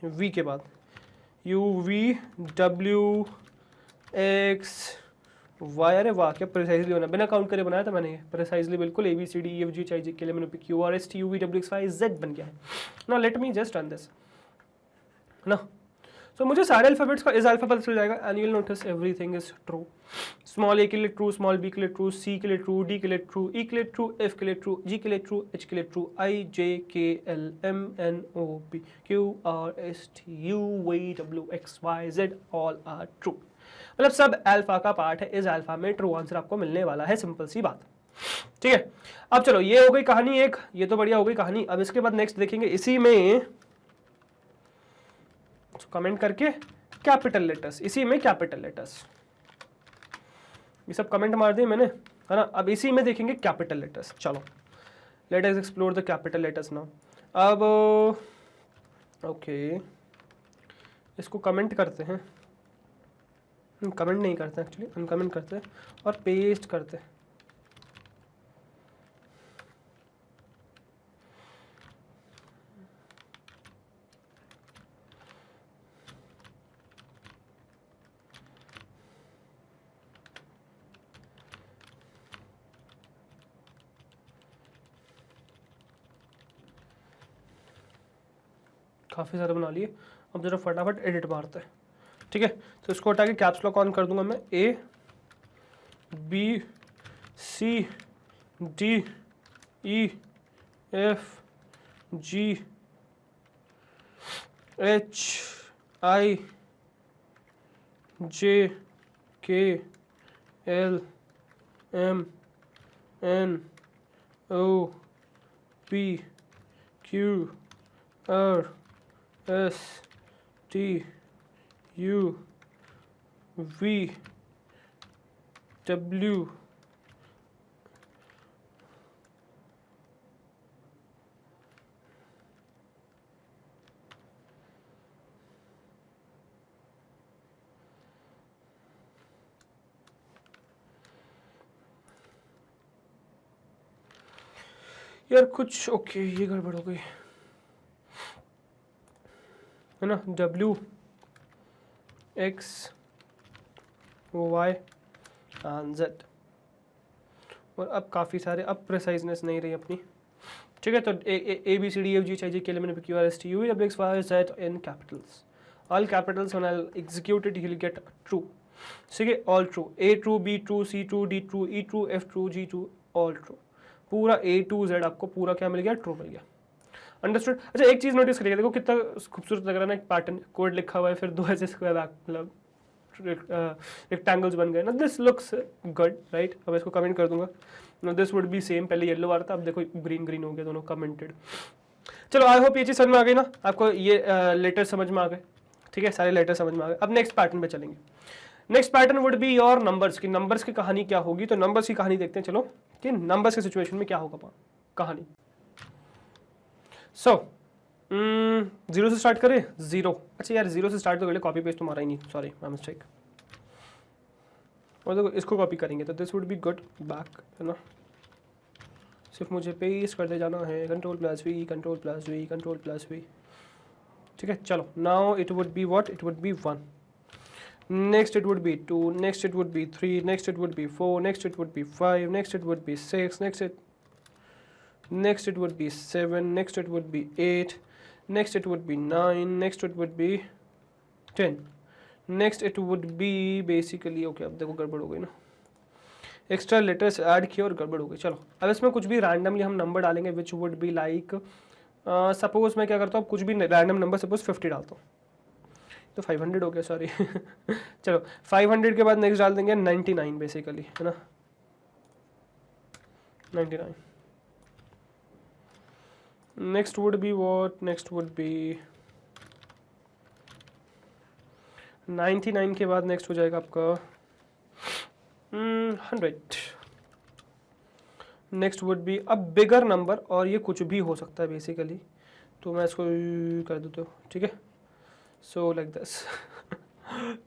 वी के बाद U V W X Y, अरे वाह क्या प्रिसाइजली होना, बिना काउंट करे बनाया था मैंने ये प्रिसाइजली बिल्कुल, A B C D E F G H I J के लिए मैंने P Q R S T U V W X Y Z बन गया है ना। Let me just run this ना। तो मुझे सारे अल्फाबेट्स का इस अल्फाबेट चल जाएगा and you will notice everything is true. Small a के लिए ट्रू, स्मॉल बी के लिए ट्रू, सी के लिए ट्रू, डी के लिए ट्रू, ई के लिए ट्रू, एफ के लिए ट्रू, जी के लिए ट्रू, एच के लिए true, I J K L M N O P Q R S T U V W X Y Z all are true. मतलब सब अल्फा का पार्ट है, इस अल्फा में ट्रू आंसर आपको मिलने वाला है, सिंपल सी बात, ठीक है। अब चलो ये हो गई कहानी एक, ये तो बढ़िया हो गई कहानी। अब इसके बाद नेक्स्ट देखेंगे इसी में कमेंट करके कैपिटल लेटर्स, इसी में कैपिटल लेटर्स, ये सब कमेंट मार दिए मैंने, है ना। अब इसी में देखेंगे कैपिटल लेटर्स। चलो let us explore the capital letters now. अब ओके इसको कमेंट करते हैं, कमेंट नहीं करते एक्चुअली, अनकमेंट करते हैं और पेस्ट करते हैं। काफ़ी सारे बना लिए, अब जरा फटाफट एडिट मारते हैं, ठीक है। तो इसको हटा के कैप्स लॉक ऑन कर दूंगा मैं, A B C D E F G H I J K L M N O P Q R S T U V W यार कुछ ओके ये गड़बड़ हो गई है ना, W X Y and Z, और अब काफ़ी सारे, अब प्रिसाइजनेस नहीं रही अपनी, ठीक है। तो A B C D F G H I J K L M N O P Q R S T U V W X Y Z in capitals, all capitals when I execute it you will get true, ठीक है, all true, A true, B true, C true, D true, E true, F true, G true, all true, पूरा A to Z आपको पूरा क्या मिल गया, true मिल गया। Understood. अच्छा एक चीज़ नोटिस करिएगा, देखो कितना खूबसूरत लग रहा है ना, एक पैटर्न कोड लिखा हुआ है, फिर दो ऐसे स्क्वायर मतलब रेक्टेंगल्स बन गए ना, दिस लुक्स गुड राइट। अब इसको कमेंट कर दूंगा, no this would be same, पहले येलो आ रहा था, अब देखो ग्रीन ग्रीन हो गया दोनों कमेंटेड। चलो आई होप ये चीज़ समझ में आ गई ना आपको, ये लेटर समझ में आ गए, ठीक है, सारे लेटर समझ में आ गए। अब नेक्स्ट पैटर्न पे चलेंगे। Next pattern would be your numbers की, नंबर्स की कहानी क्या होगी, तो नंबर्स की कहानी देखते हैं चलो कि नंबर्स के सिचुएशन में क्या होगा कहानी। सो जीरो से स्टार्ट करें, जीरो, अच्छा यार जीरो से स्टार्ट तो पहले कॉपी पेस्ट तुम्हारा ही नहीं, सॉरी माय मिस्टेक, और देखो इसको कॉपी करेंगे तो this would be good back, है ना, सिर्फ मुझे पेस्ट करते जाना है, control plus V, control plus V, control plus V, ठीक है। चलो now it would be what, it would be 1, next it would be 2, next it would be 3, next it would be 4, next it would be 5, next it would be 6, next it would be 7, next it would be 8, next it would be 9, next it would be 10, next it would be basically okay, अब देखो गड़बड़ हो गई ना, extra letters add किए और गड़बड़ हो गई। चलो अब इसमें कुछ भी रैंडमली हम नंबर डालेंगे which would be like suppose मैं क्या करता हूँ, कुछ भी रैंडम नंबर सपोज 50 डालता हूँ तो 500 हो गया, सॉरी चलो 500 के बाद नेक्स्ट डाल देंगे 99 बेसिकली, है ना 99, next would be what, next would B 99 के बाद नेक्स्ट हो जाएगा आपका 100, next would be a bigger number, और ये कुछ भी हो सकता है बेसिकली, तो मैं इसको कर देता हूँ, ठीक है, सो लाइक दिस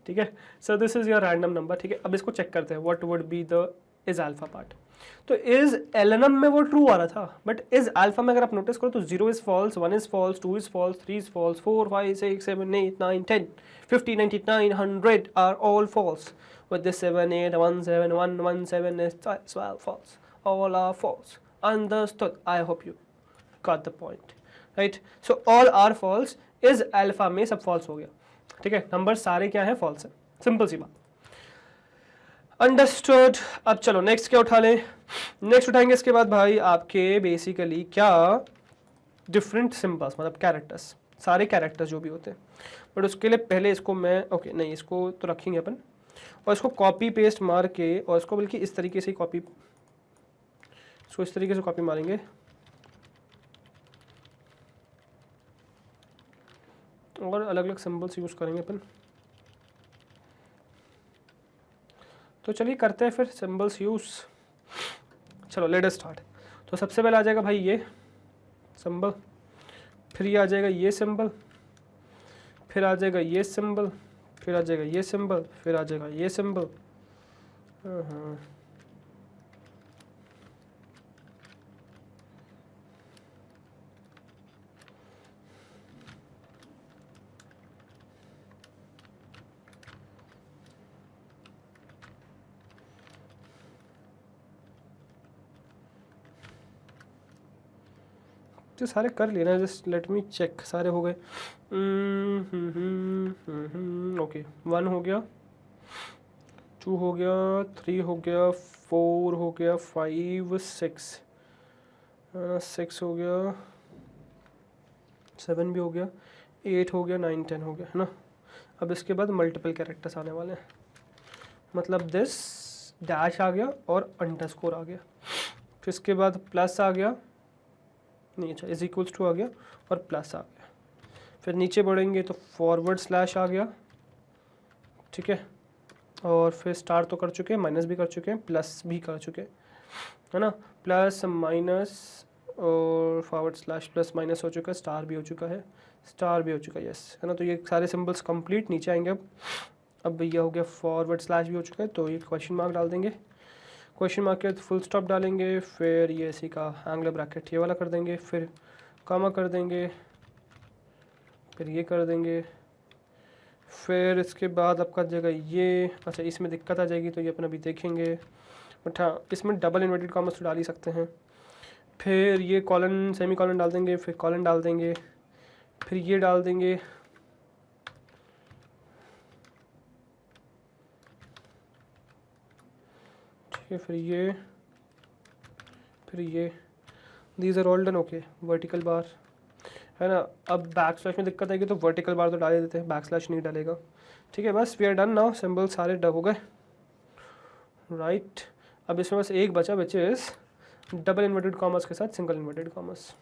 ठीक है, सो this is your random number, ठीक है। अब इसको चेक करते हैं what would be the is alpha part. तो इज एलएनएम में वो ट्रू आ रहा था, बट इज अल्फा में अगर आप नोटिस करो तो 0 is false, 1 is false, 2 is false, 3 is false, 4 5 6 7 8 9 10 50 99 100 are all false, with this 7 8 1 7 1 1 7 is 12 false, all are false, understood? I hope you got the point, right? So all are false, is alpha में सब false हो गया, ठीक है, number सारे क्या है, false है, सिंपल सी बात, अंडरस्टूड। अब चलो नेक्स्ट क्या उठा लें, नेक्स्ट उठाएंगे इसके बाद भाई आपके बेसिकली क्या डिफरेंट सिंबल्स, मतलब कैरेक्टर्स, सारे कैरेक्टर्स जो भी होते हैं, बट उसके लिए पहले इसको मैं ओके नहीं, इसको तो रखेंगे अपन, और इसको कॉपी पेस्ट मार के, और इसको बल्कि इस तरीके से कॉपी, इसको इस तरीके से कॉपी मारेंगे, और अलग अलग सिंबल्स यूज करेंगे अपन। तो चलिए करते हैं फिर सिंबल्स यूज, चलो लेट अस स्टार्ट। तो सबसे पहले आ जाएगा भाई ये सिंबल, फिर ये आ जाएगा ये सिंबल, फिर आ जाएगा ये सिंबल, फिर आ जाएगा ये सिंबल, फिर आ जाएगा ये सिंबल, तो सारे कर लेना, जस्ट लेट मी चेक, सारे हो गए, ओके 1 हो गया, 2 हो गया, 3 हो गया, 4 हो गया, 5 6 हो गया, 7 भी हो गया, 8 हो गया, 9 10 हो गया, है ना। अब इसके बाद मल्टीपल कैरेक्टर्स आने वाले हैं, मतलब दिस डैश आ गया और अंडरस्कोर आ गया, फिर इसके बाद प्लस आ गया, नहीं अच्छा इज इक्वल्स टू आ गया और प्लस आ गया, फिर नीचे बढ़ेंगे तो फॉरवर्ड स्लैश आ गया, ठीक है, और फिर स्टार तो कर चुके हैं, माइनस भी कर चुके हैं, प्लस भी कर चुके हैं, है ना, प्लस माइनस और फॉरवर्ड स्लैश प्लस माइनस हो चुका है, स्टार भी हो चुका है, स्टार भी हो चुका है, यस, है ना। तो ये सारे सिंबल्स कंप्लीट, नीचे आएंगे अब भैया हो गया, फॉरवर्ड स्लैश भी हो चुका है, तो ये क्वेश्चन मार्क डाल देंगे, क्वेश्चन मार्क के बाद फुल स्टॉप डालेंगे, फिर ये इसी का एंगुलर ब्रैकेट ये वाला कर देंगे, फिर कॉमा कर देंगे, फिर ये कर देंगे, फिर इसके बाद आपका जगह ये, अच्छा इसमें दिक्कत आ जाएगी तो ये अपन अभी देखेंगे, बट हाँ इसमें डबल इन्वर्टेड कॉमर्स तो डाल ही सकते हैं, फिर ये कॉलन सेमी कॉलन डाल देंगे, फिर कॉलन डाल देंगे, फिर ये डाल देंगे, ठीक है, फिर ये these are all done, okay, vertical bar, है ना। अब बैक स्लैश में दिक्कत आएगी तो वर्टिकल बार तो डाल ही देते हैं, बैक स्लैश नहीं डालेगा, ठीक है, बस we are done now, symbol सारे डब हो गए, राइट। अब इसमें बस एक बचा, which is double inverted commas के साथ single inverted commas.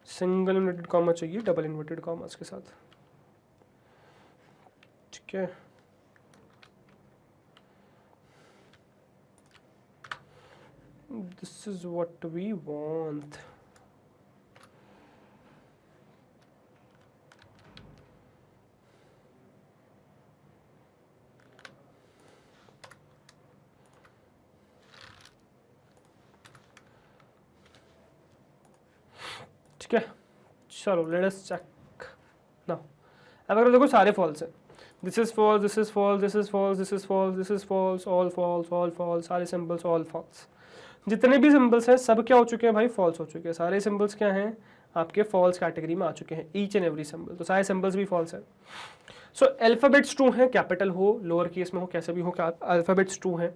Single inverted comma चाहिए डबल इन्वर्टेड कॉमर्स के साथ, ठीक है। This is what we want, ठीक है, चलो लेट अस चेक नाउ। अब अगर देखो सारे फॉल्स है, this is false, this is false, this is false, this is false, this is false, all false, all false, सारे सिंबल्स ऑल फॉल्स, जितने भी सिंबल्स हैं सब क्या हो चुके हैं भाई, फॉल्स हो चुके हैं। सारे सिंबल्स क्या हैं आपके फॉल्स कैटेगरी में आ चुके हैं, ईच एंड एवरी सिंबल, तो सारे सिंबल्स भी फॉल्स है। सो अल्फाबेट्स ट्रू हैं, कैपिटल हो लोअर केस में हो कैसे भी हो, अल्फाबेट्स ट्रू हैं,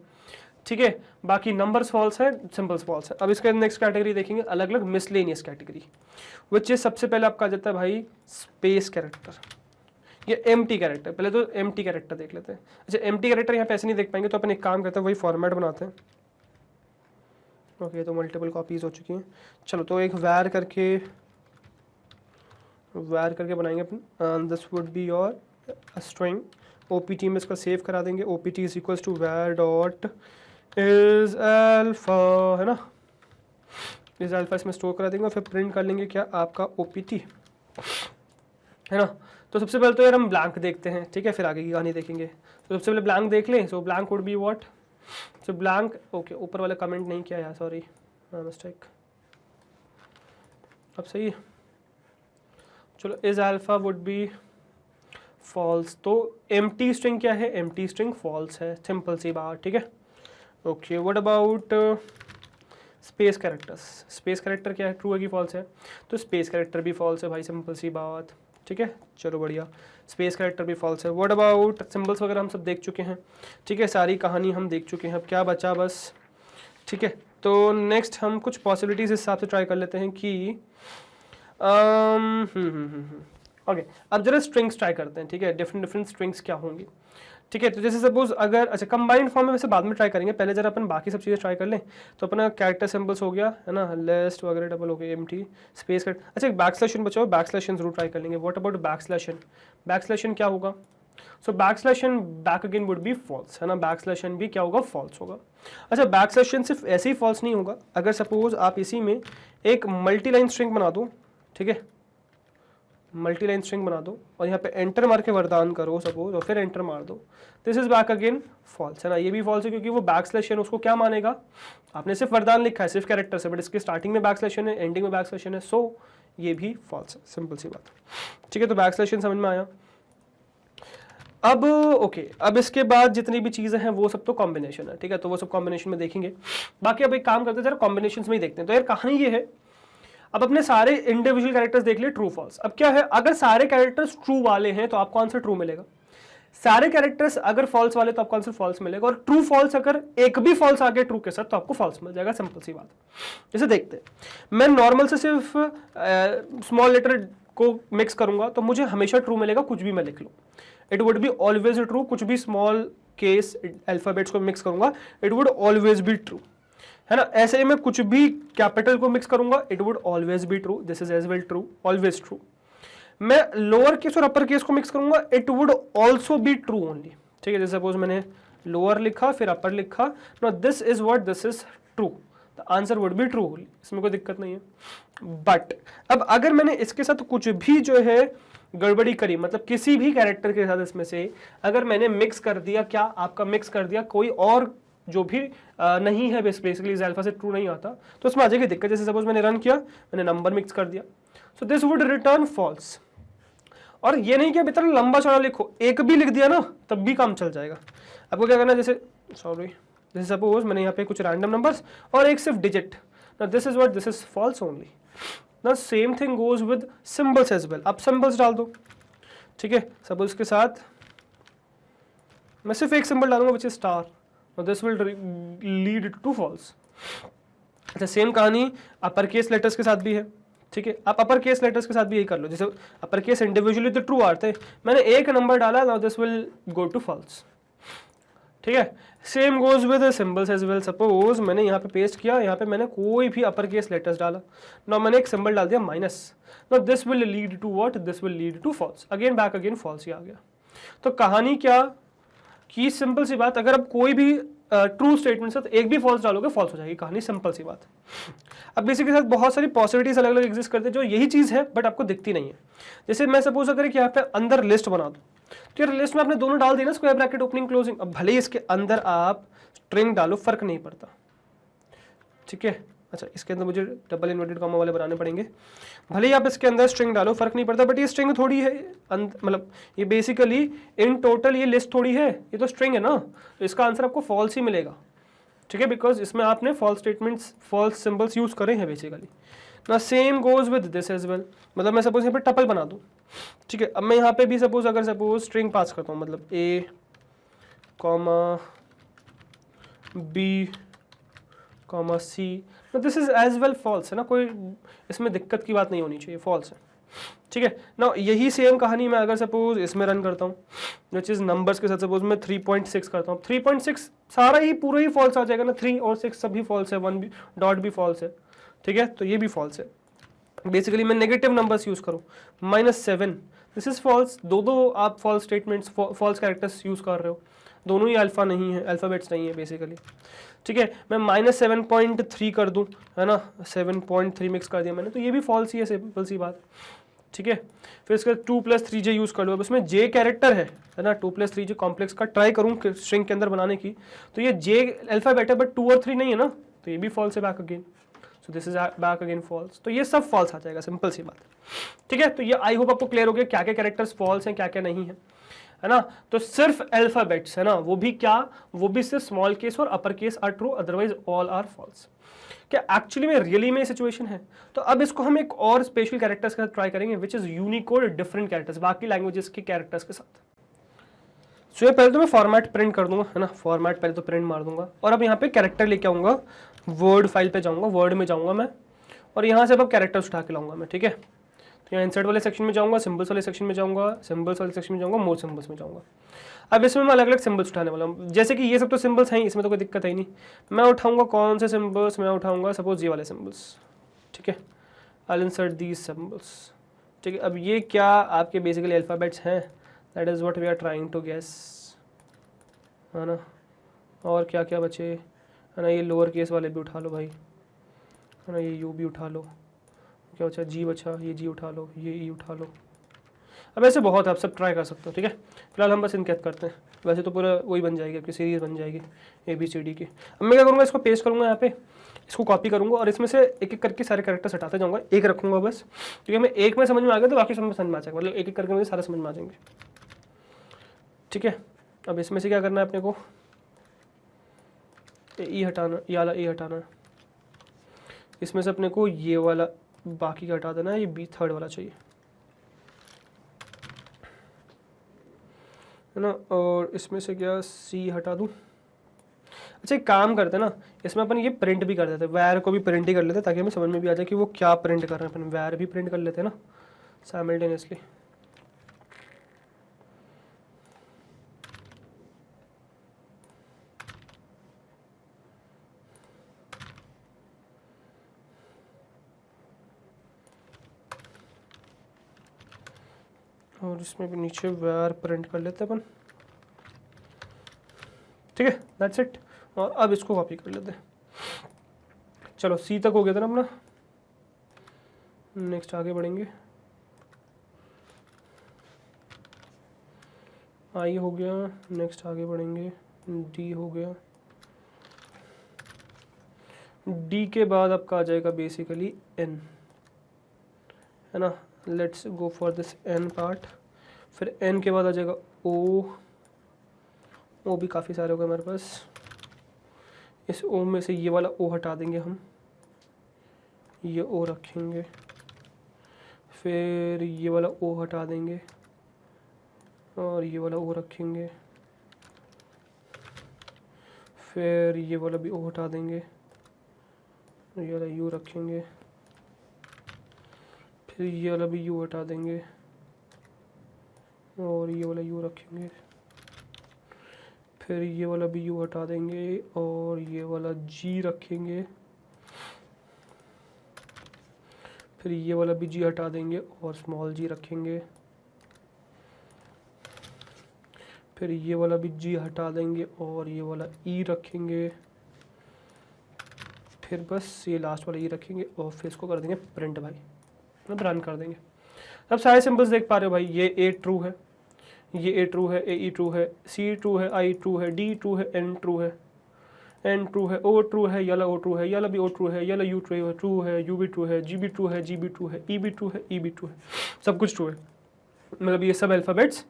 ठीक है। बाकी नंबर्स फॉल्स है, सिंबल्स फॉल्स है। अब इसके नेक्स्ट कैटेगरी देखेंगे अलग अलग मिसलेनियस कैटेगरी, विच इज सबसे पहले आपका आ जाता है भाई स्पेस कैरेक्टर, ये एम्प्टी कैरेक्टर। पहले तो एम्प्टी कैरेक्टर देख लेते हैं। अच्छा एम्प्टी कैरेक्टर यहाँ पे ऐसे नहीं देख पाएंगे, तो अपन एक काम करते हैं, वही फॉर्मेट बनाते हैं। ओके तो मल्टीपल कॉपीज हो चुकी हैं, चलो तो एक वैर करके बनाएंगे अपन, this would be your string, OPT में इसका सेव करा देंगे, OPT is equals to var dot is alpha, है ना, इज अल्फा इसमें स्टोर करा देंगे और फिर प्रिंट कर लेंगे क्या आपका ओपीटी, है ना। तो सबसे पहले तो यार हम ब्लैंक देखते हैं, ठीक है, फिर आगे की कहानी देखेंगे। तो सबसे पहले ब्लैंक देख लें। सो blank would be what, so blank, okay ऊपर वाला कमेंट नहीं किया यार, सॉरी मिस्टेक, अब सही है। चलो is alpha would be false, तो एम्प्टी स्ट्रिंग क्या है, एम्प्टी स्ट्रिंग फॉल्स है, सिंपल सी बात, ठीक है। Okay what about space characters, space character क्या है, ट्रू है कि फॉल्स है, तो स्पेस कैरेक्टर भी फॉल्स है भाई, सिंपल सी बात, ठीक है। चलो बढ़िया, स्पेस कैरेक्टर भी फॉल्स है। व्हाट अबाउट सिंबल्स वगैरह हम सब देख चुके हैं, ठीक है, सारी कहानी हम देख चुके हैं, अब क्या बचा बस, ठीक है। तो नेक्स्ट हम कुछ पॉसिबिलिटीज इस हिसाब से ट्राई कर लेते हैं कि ओके अब जरा स्ट्रिंग्स ट्राई करते हैं, ठीक है, डिफरेंट स्ट्रिंग्स क्या होंगी, ठीक है। तो जैसे सपोज अगर, अच्छा कंबाइंड फॉर्म में वैसे बाद में ट्राई करेंगे, पहले जरा अपन बाकी सब चीज़ें ट्राई कर लें। तो अपना कैरेक्टर सिंबल्स हो गया, है ना, लिस्ट वगैरह डबल हो गया, एम्प्टी, स्पेस कैरेक्टर, अच्छा एक बैकस्लैश बचा हो, बैकस्लैश जरूर ट्राई कर लेंगे। व्हाट अबाउट बैकस्लैश, बैकस्लैश क्या होगा, so backslash back again would be false, है ना, बैकस्लैश भी क्या होगा, फॉल्स होगा। अच्छा बैकस्लैश सिर्फ ऐसे ही फॉल्स नहीं होगा, अगर सपोज आप इसी में एक मल्टी लाइन स्ट्रिंग बना दो, ठीक है, मल्टी लाइन स्ट्रिंग बना दो और यहाँ पे एंटर मार के वरदान करो सपोज, और फिर एंटर मार दो, this is back again false, है ना, ये भी फॉल्स है क्योंकि वो बैकस्लैश उसको क्या मानेगा, आपने सिर्फ वरदान लिखा है, सिर्फ कैरेक्टर से, बट इसके स्टार्टिंग में बैकस्लैश है, एंडिंग में बैकस्लैश है, सो ये भी फॉल्स है, सिंपल सी बात, ठीक है। तो बैकस्लैश समझ में आया। अब ओके अब इसके बाद जितनी भी चीजें हैं वो सब तो कॉम्बिनेशन है, ठीक है, तो वो सब कॉम्बिनेशन में देखेंगे। बाकी अब एक काम करते हैं जरा कॉम्बिनेशन में ही देखते हैं। तो यार कहानी ये है, अब अपने सारे इंडिविजुअल कैरेक्टर्स देख लिए ट्रू फॉल्स। अब क्या है, अगर सारे कैरेक्टर्स ट्रू वाले हैं तो आपको आंसर ट्रू मिलेगा, सारे कैरेक्टर्स अगर फॉल्स वाले तो आपको आंसर फॉल्स मिलेगा, और ट्रू फॉल्स अगर एक भी फॉल्स आ गया ट्रू के साथ तो आपको फॉल्स मिल जाएगा, सिंपल सी बात। जैसे देखते हैं, मैं नॉर्मल से सिर्फ स्मॉल लेटर को मिक्स करूंगा तो मुझे हमेशा ट्रू मिलेगा, कुछ भी मैं लिख लूँ, it would be always true. कुछ भी स्मॉल केस अल्फाबेट्स को मिक्स करूंगा, it would always be true, है ना। ऐसे ही मैं कुछ भी कैपिटल को मिक्स करूंगा, it would always be true, this is as well true, always true. मैं लोअर केस और अपर केस को मिक्स करूंगा, it would also be true only, ठीक है। जैसे सपोज मैंने लोअर लिखा फिर अपर लिखा, no this is what, this is true, the answer would be true, इसमें कोई दिक्कत नहीं है। बट अब अगर मैंने इसके साथ कुछ भी जो है गड़बड़ी करी, मतलब किसी भी कैरेक्टर के साथ इसमें से अगर मैंने मिक्स कर दिया, क्या आपका मिक्स कर दिया कोई और जो भी नहीं है, बेसिकली इस अल्फा से ट्रू नहीं आता, तो उसमें आ जाएगी दिक्कत। जैसे सपोज मैंने रन किया, मैंने नंबर मिक्स कर दिया, so this would return false. और ये नहीं कि अब इतना लंबा चौड़ा लिखो, एक भी लिख दिया ना तब भी काम चल जाएगा। आपको क्या करना है, जैसे सॉरी जैसे सपोज मैंने यहाँ पे कुछ रैंडम नंबर्स और एक सिर्फ डिजिट, ना this is what, this is false only. ना same thing goes with symbols as well, आप सिंबल्स डाल दो, ठीक है। सपोज के साथ मैं सिर्फ एक सिंबल डालूंगा which is star, this will lead to false. अच्छा सेम कहानी अपर केस लेटर्स के साथ भी है, ठीक है। आप अपर केस लेटर्स के साथ भी यही कर लो, जैसे अपर केस इंडिविजुअली तो ट्रू आते हैं, मैंने एक नंबर डाला, now this will go to false, ठीक है। Same goes with symbols as well, suppose मैंने यहाँ पे पेस्ट किया, यहाँ पे मैंने कोई भी अपर केस लेटर्स डाला, नाउ मैंने एक सिंबल डाल दिया minus, now this will lead to what, this will lead to false, again back again false ही आ गया। तो कहानी क्या कि सिंपल सी बात, अगर आप कोई भी ट्रू स्टेटमेंट से एक भी फॉल्स डालोगे फॉल्स हो जाएगी, कहानी सिंपल सी बात। अब बेसिक के साथ बहुत सारी पॉसिबिलिटीज अलग अलग एग्जिस्ट करते हैं जो यही चीज है बट आपको दिखती नहीं है। जैसे मैं सपोज अगर यहाँ पे अंदर लिस्ट बना दूं, तो यार लिस्ट में आपने दोनों डाल दिया ना, स्क्वायर ब्रैकेट ओपनिंग क्लोजिंग, अब भले ही इसके अंदर आप स्ट्रिंग डालो फर्क नहीं पड़ता, ठीक है, अच्छा इसके अंदर मुझे डबल इन्वर्टेड कॉमा वाले बनाने पड़ेंगे, भले ही आप इसके अंदर स्ट्रिंग डालो फर्क नहीं पड़ता, बट ये स्ट्रिंग थोड़ी है, मतलब ये बेसिकली इन टोटल ये लिस्ट थोड़ी है, ये तो स्ट्रिंग है ना, तो इसका आंसर आपको फॉल्स ही मिलेगा, ठीक है, बिकॉज इसमें आपने false statements false symbols use करे हैं बेसिकली ना। Same goes with this as well, मतलब मैं सपोज यहाँ पे टपल बना दूँ, ठीक है, अब मैं यहाँ पे भी सपोज अगर सपोज स्ट्रिंग पास करता हूँ, मतलब A comma B comma C, तो this is as well false है ना, कोई इसमें दिक्कत की बात नहीं होनी चाहिए, फॉल्स है, ठीक है ना। यही सेम कहानी मैं अगर सपोज इसमें रन करता हूँ जो चीज़ नंबर्स के साथ, सपोज मैं 3.6 करता हूँ, 3.6 सारा ही पूरा ही फॉल्स आ जाएगा ना, 3 और 6 सभी फॉल्स है, 1 भी डॉट भी फॉल्स है, ठीक है, तो ये भी फॉल्स है। बेसिकली मैं नेगेटिव नंबर्स यूज़ करूँ, -7 दिस इज फॉल्स, दो आप false statements false characters use कर रहे हो, दोनों ही अल्फ़ा नहीं है, अल्फ़ाबेट्स नहीं है बेसिकली, ठीक है। मैं -7.3 कर दूं, है ना, 7.3 मिक्स कर दिया मैंने, तो ये भी फॉल्स ही है, सिंपल सी बात, ठीक है। फिर इसके 2+3j यूज़ कर लो, अब इसमें j कैरेक्टर है ना, 2+3j कॉम्प्लेक्स का ट्राई करूँ स्ट्रिंग के अंदर बनाने की, तो ये j अल्फ़ाबेट है बट 2 और 3 नहीं है ना, तो ये भी फॉल्स है back again, so this is back again false, तो ये सब फॉल्स आ जाएगा, सिंपल सी बात, ठीक है। तो ये आई होप आपको क्लियर हो गया क्या क्या कैरेक्टर्स फॉल्स हैं क्या क्या नहीं है ना। तो सिर्फ अल्फाबेट्स है ना, वो भी क्या, वो भी सिर्फ स्मॉल केस और upper case are true, otherwise all are false. क्या एक्चुअली में रियली में सिचुएशन है? तो अब इसको हम एक और स्पेशल कैरेक्टर्स के साथ ट्राई करेंगे, which is Unicode different characters, बाकी लैंग्वेजेस के कैरेक्टर्स के साथ। सो ये पहले तो मैं फॉर्मेट प्रिंट कर दूंगा, है ना, फॉर्मेट पहले तो प्रिंट मार दूंगा, और अब यहाँ पे कैरेक्टर लेके आऊंगा, वर्ड फाइल पे जाऊंगा, वर्ड में जाऊंगा मैं, और यहाँ से अब कैरेक्टर्स उठा के लाऊंगा मैं, ठीक है। तो यहाँ इंसर्ट वाले सेक्शन में जाऊंगा, सिंबल्स वाले सेक्शन में जाऊंगा, सिंबल्स वाले सेक्शन में जाऊंगा, मोर सिंबल्स में जाऊंगा। अब इसमें मैं अलग अलग सिंबल्स उठाने वाला हूँ, जैसे कि ये सब तो सिंबल्स हैं, इसमें तो कोई दिक्कत है ही नहीं। मैं उठाऊंगा कौन से सिंबल्स, मैं उठाऊंगा सपोज ये वाले सिंबल्स, ठीक है, आई इंसर्ट दीज सिंबल्स, ठीक है। अब ये क्या आपके बेसिकली अल्फ़ाबेट्स हैं, that is what we are trying to guess, है ना। और क्या क्या बचे, है ना, ये लोअर केस वाले भी उठा लो भाई, है ना, ये यू भी उठा लो, क्या बचा, जी बचा, ये जी उठा लो, ये ई उठा लो। अब ऐसे बहुत आप सब ट्राई कर सकते हो, ठीक है। फिलहाल हम बस इनके करते हैं, वैसे तो पूरा वही बन जाएगी, आपकी सीरीज बन जाएगी ABCD की। अब मैं क्या करूँगा, इसको पेस्ट करूँगा यहाँ पे, इसको कॉपी करूँगा और इसमें से एक एक करके सारे कैरेक्टर्स हटाते जाऊँगा, एक रखूँगा बस, क्योंकि मैं एक में समझ में आ गया तो बाकी सब में समझ में आ जाएगा, मतलब एक एक करके मुझे सारा समझ में आ जाएंगे, ठीक है। अब इसमें से क्या करना है अपने को, ई हटाना, ये वाला ए हटाना, इसमें से अपने को ये वाला बाकी का हटा देना है, ये बी थर्ड वाला चाहिए, है ना, और इसमें से क्या सी हटा दूँ। अच्छा एक काम करते हैं ना, इसमें अपन ये प्रिंट भी कर देते हैं, वैर को भी प्रिंट ही कर लेते हैं, ताकि हमें समझ में भी आ जाए कि वो क्या प्रिंट कर रहे हैं, अपन वैर भी प्रिंट कर लेते हैं ना साइमल्टेनियसली। और इसमें भी नीचे वैर प्रिंट कर लेते हैं अपन, ठीक है, दैट्स इट। और अब इसको कॉपी कर लेते हैं, चलो सी तक हो गया था ना अपना, नेक्स्ट आगे बढ़ेंगे, आई हो गया, नेक्स्ट आगे बढ़ेंगे, डी हो गया, डी के बाद आपका आ जाएगा बेसिकली एन, है ना, let's go for this N part. फिर एन के बाद आ जाएगा ओ भी काफ़ी सारे हो गए हमारे पास, इस ओ में से ये वाला ओ हटा देंगे हम, ये ओ रखेंगे, फिर ये वाला ओ हटा देंगे और ये वाला ओ रखेंगे, फिर ये वाला भी ओ हटा देंगे, ये वाला यू रखेंगे, फिर ये वाला भी यू हटा देंगे और ये वाला यू रखेंगे, फिर ये वाला भी यू हटा देंगे और ये वाला जी रखेंगे, फिर ये वाला भी जी हटा देंगे और स्मॉल जी रखेंगे, फिर ये वाला भी जी हटा देंगे और ये वाला ई रखेंगे, फिर बस ये लास्ट वाला ई रखेंगे और फिर इसको कर देंगे प्रिंट भाई, मतलब रन कर देंगे। अब सारे सिंबल्स देख पा रहे हो भाई, ये ए ट्रू है, ये ए ट्रू है, ए ई ट्रू है, सी ट्रू है, आई ट्रू है, डी ट्रू है, एन ट्रू है, एन ट्रू है, ओ ट्रू है, यला ओ ट्रू है, यला भी ओ ट्रू है, यला यू ट्रू है, यू भी ट्रू है, जी भी ट्रू है, जी भी ट्रू है, ई भी ट्रू है, ई भी ट्रू है, सब कुछ ट्रू है। मतलब ये सब अल्फ़ाबेट्स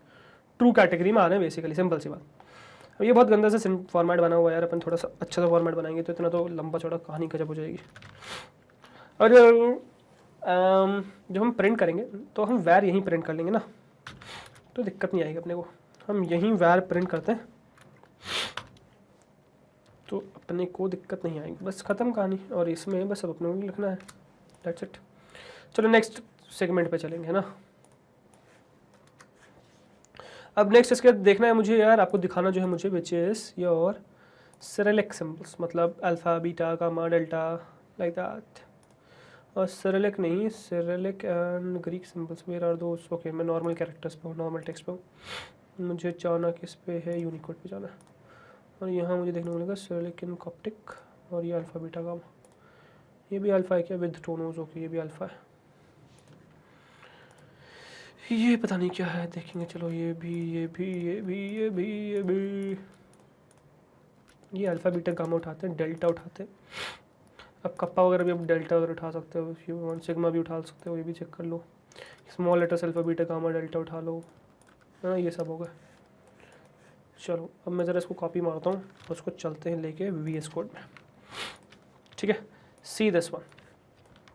ट्रू कैटेगरी में आ रहे हैं बेसिकली, सिंपल सी बात। अब ये बहुत गंदा सा फॉर्मेट बना हुआ है यार, अपन थोड़ा सा अच्छा सा फॉर्मेट बनाएंगे तो इतना तो लंबा चौड़ा कहानी गजब हो जाएगी। और जब हम प्रिंट करेंगे तो हम वैर यहीं प्रिंट कर लेंगे ना, तो दिक्कत नहीं आएगी अपने को। हम यहीं वैर प्रिंट करते हैं तो अपने को दिक्कत नहीं आएगी, बस ख़त्म कहानी। और इसमें बस अब अपने को लिखना है, दैट्स इट। चलो नेक्स्ट सेगमेंट पे चलेंगे, है ना। अब नेक्स्ट इसके देखना है मुझे यार, आपको दिखाना जो है मुझे, which is your Cyrillic symbols, मतलब alpha, beta, gamma, delta, like that. और सिरिलिक नहीं, Cyrillic and Greek symbols, where are those? Okay, मैं नॉर्मल कैरेक्टर्स पे हूँ, नॉर्मल टेक्स्ट पे हूँ। मुझे जाना किस पे है? यूनिकोड पे जाना है। और यहाँ मुझे देखने को मिलेगा सिरिलिक इन कॉप्टिक, और ये अल्फ़ा, बीटा, गामा। ये भी अल्फ़ा है क्या? विद टोनोज, ओके ये भी अल्फ़ा है। ये पता नहीं क्या है, देखेंगे। चलो ये भी, ये भी, ये भी, ये भी, ये भी, ये अल्फ़ा, बीटा, गामा उठाते हैं, डेल्टा उठाते हैं। अब कप्पा वगैरह भी, अब डेल्टा वगैरह उठा सकते हो, ये सिग्मा भी उठा सकते हो, ये भी चेक कर लो। Small letters alpha, beta, gamma, delta उठा लो, है ना, ये सब होगा। चलो अब मैं ज़रा इसको कॉपी मारता हूँ, उसको चलते हैं लेके VS कोड में, ठीक है। सी दिस वन,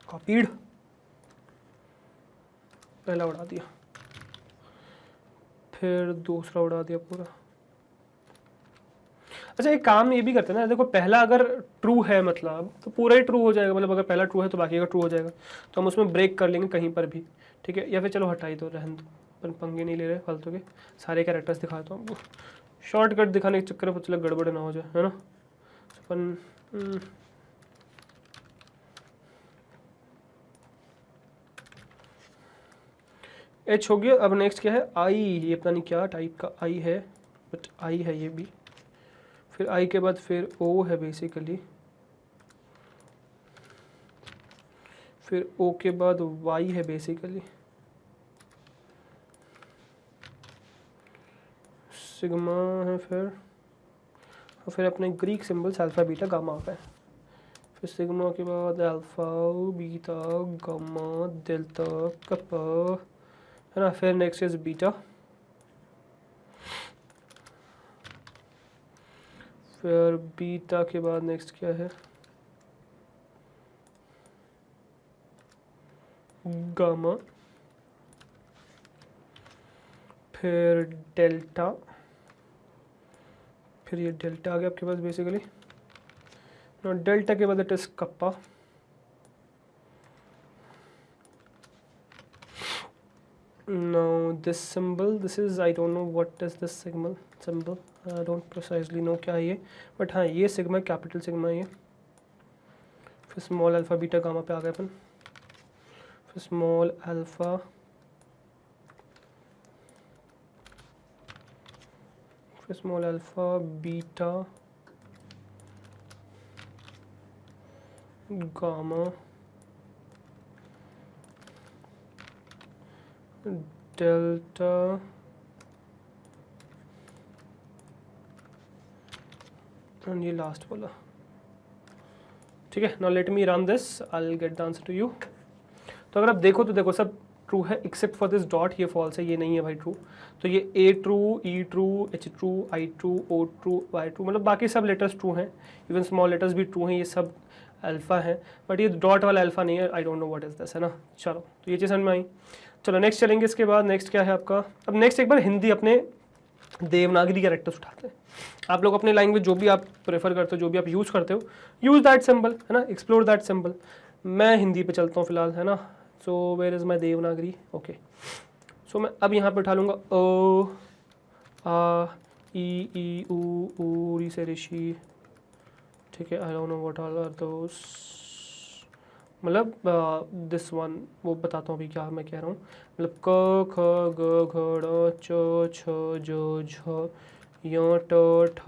कॉपीड, पहला उड़ा दिया, फिर दूसरा उड़ा दिया पूरा। अच्छा एक काम ये भी करते हैं ना, देखो पहला अगर ट्रू है मतलब तो पूरा ही ट्रू हो जाएगा, मतलब अगर पहला ट्रू है तो बाकी का ट्रू हो जाएगा, तो हम उसमें ब्रेक कर लेंगे कहीं पर भी, ठीक है। या फिर चलो हटाई दो, रहन दो, अपन पंगे नहीं ले रहे फालतू के, सारे कैरेक्टर्स दिखाता हूँ। शॉर्टकट दिखाने के चक्कर में पता चला गड़बड़ ना हो जाए, है ना। अपन एच हो गया। अब नेक्स्ट क्या है? आई, ये पता नहीं क्या टाइप का आई है, बट आई है ये भी। फिर आई के बाद फिर ओ है बेसिकली, फिर ओ के बाद वाई है बेसिकली, सिग्मा है, फिर अपने Greek symbols alpha, beta, gamma है। फिर सिग्मा के बाद alpha, beta, gamma, delta, kappa, है ना। फिर नेक्स्ट इज बीटा, फिर बीटा के बाद नेक्स्ट क्या है? गामा, फिर डेल्टा, फिर ये डेल्टा आ गया आपके पास बेसिकली। डेल्टा के बाद it is kappa, now this symbol, this is I don't know what is this symbol, I don't precisely know क्या है ये, बट हाँ ये सिग्मा, कैपिटल सिग्मा ये। फिर स्मॉल अल्फ़ा, बीटा, गामा पे आ गए अपन। फिर स्मॉल अल्फ़ा, फिर small alpha, beta, gamma, delta, and ये लास्ट वाला, ठीक है। Now let me run this, I will get the answer to you. तो अगर आप देखो तो देखो सब ट्रू है एक्सेप्ट फॉर दिस डॉट, ये फॉल्स है, ये नहीं है भाई ट्रू। तो ये A true, E true, H true, I true, O true, Y true, मतलब बाकी सब लेटर्स ट्रू हैं, इवन स्मॉल लेटर्स भी ट्रू हैं, ये सब अल्फ़ा है, बट ये डॉट वाला अल्फ़ा नहीं है। I don't know what is this, है ना। चलो तो ये चीज़ समझ में आई। चलो नेक्स्ट चलेंगे इसके बाद। नेक्स्ट क्या है आपका? अब नेक्स्ट एक बार हिंदी अपने देवनागरी कैरेक्टर्स उठाते हैं। आप लोग अपने लैंग्वेज जो भी आप प्रेफर करते हो, जो भी आप यूज़ करते हो, यूज़ दैट सिंबल, है ना, एक्सप्लोर दैट सिंबल। मैं हिंदी पे चलता हूँ फिलहाल, है ना। So where is my Devanagari? Okay, so मैं अब यहाँ पे उठा लूँगा ओ, आ, ई, ऊ, री से ऋषि, ठीक है। I don't know what all are those, मतलब दिस वन, वो बताता हूँ अभी क्या मैं कह रहा हूँ। मतलब क, ख, ग, घ, ड़, च, छ, ज, झ, य, ट, ठ,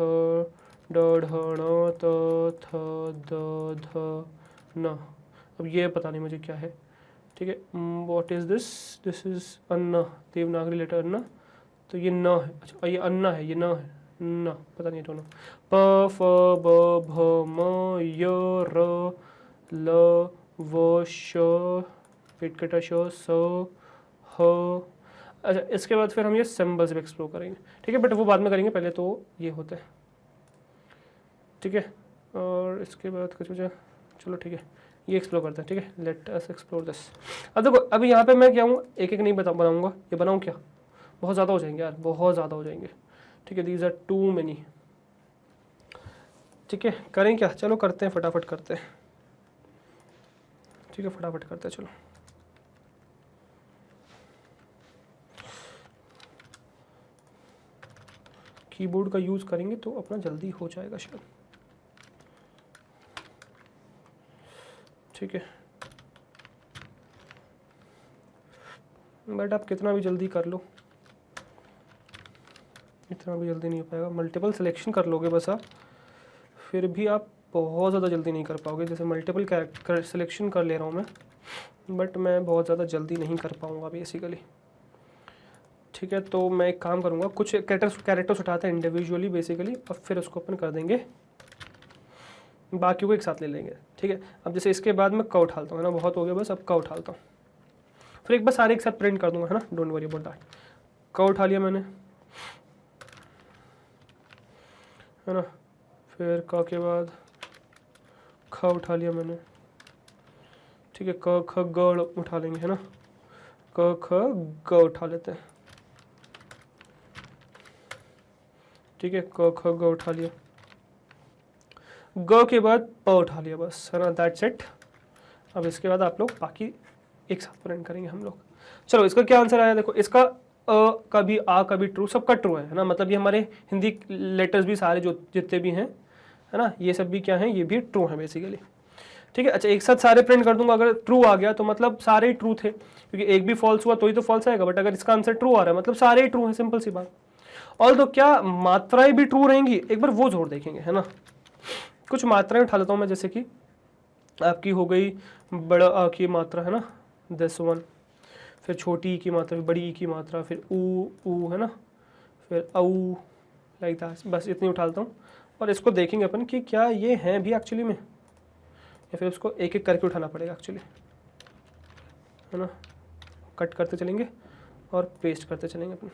ड, ढ, ण, त, थ, द, ध, न। अब ये पता नहीं मुझे क्या है, ठीक है। What is this? This is अन्ना, देवनागरी लेटर अन्ना, तो ये न है। अच्छा ये अन्ना है, ये न है, न, पता नहीं दोनों। प फ ब भ म य र ल व श पेट कटा श स ह। अच्छा, इसके बाद फिर हम ये सिंबल्स भी एक्सप्लोर करेंगे, ठीक है, बट वो बाद में करेंगे, पहले तो ये होता है, ठीक है। और इसके बाद कुछ चलो ठीक है, ये एक्सप्लोर करते हैं, ठीक है। Let us explore this. अब देखो, अभी यहाँ पे मैं क्या हूँ, एक एक नहीं बनाऊंगा, ये बनाऊँ क्या, बहुत ज़्यादा हो जाएंगे यार, बहुत ज़्यादा हो जाएंगे, ठीक है। दीज आर टू मेनी, ठीक है। करें क्या, चलो करते हैं, फटाफट करते हैं, ठीक है, फटाफट करते हैं, चलो। कीबोर्ड का यूज़ करेंगे तो अपना जल्दी हो जाएगा शायद, ठीक है। बट आप कितना भी जल्दी कर लो, इतना भी जल्दी नहीं हो पाएगा। मल्टीपल सिलेक्शन कर लोगे बस आप, फिर भी आप बहुत ज़्यादा जल्दी नहीं कर पाओगे। जैसे मल्टीपल सिलेक्शन कर ले रहा हूँ मैं, बट मैं बहुत ज़्यादा जल्दी नहीं कर पाऊँगा बेसिकली, ठीक है। तो मैं एक काम करूँगा, कुछ कैरेक्टर्स उठाते हैं इंडिविजुअली बेसिकली, और फिर उसको अपन कर देंगे, बाकी को एक साथ ले लेंगे, ठीक है। अब जैसे इसके बाद मैं क उठाता हूँ, है ना, बहुत हो गया, बस अब क उठाता हूँ, फिर एक बार सारे एक साथ प्रिंट कर दूंगा, है ना, डोंट वरी अबाउट दैट। क उठा लिया मैंने, है ना, फिर क के बाद ख उठा लिया मैंने, ठीक है। क ख ग उठा लेंगे, है ना, क ख ग उठा लेते हैं, ठीक है। क ख ग उठा लिया, ग के बाद प उठा लिया, बस, है ना, दैट्स इट। अब इसके बाद आप लोग बाकी एक साथ प्रिंट करेंगे हम लोग। चलो, इसका क्या आंसर आया, देखो, इसका अ का भी, आ का भी ट्रू, सबका ट्रू है ना, मतलब ये हमारे हिंदी लेटर्स भी सारे जो जितने भी हैं, है ना, ये सब भी क्या हैं, ये भी ट्रू है बेसिकली, ठीक है। अच्छा, एक साथ सारे प्रिंट कर दूंगा, अगर ट्रू आ गया तो मतलब सारे ही ट्रू थे, क्योंकि एक भी फॉल्स हुआ तो ही तो फॉल्स आएगा, बट अगर इसका आंसर ट्रू आ रहा है मतलब सारे ही ट्रू हैं, सिंपल सी बात। और तो क्या मात्राएं भी ट्रू रहेंगी, एक बार वो जोड़ देखेंगे, है ना। कुछ मात्राएं उठा लेता हूँ मैं, जैसे कि आपकी हो गई बड़ा आ की मात्रा, है ना, दिस वन, फिर छोटी ई की मात्रा, फिर बड़ी ई की मात्रा, फिर ऊ, है ना, फिर औ, लाइक दैट, बस इतनी उठा लेता हूँ। और इसको देखेंगे अपन कि क्या ये हैं भी एक्चुअली में, या फिर उसको एक एक करके उठाना पड़ेगा एक्चुअली, है ना। कट करते चलेंगे और पेस्ट करते चलेंगे अपन,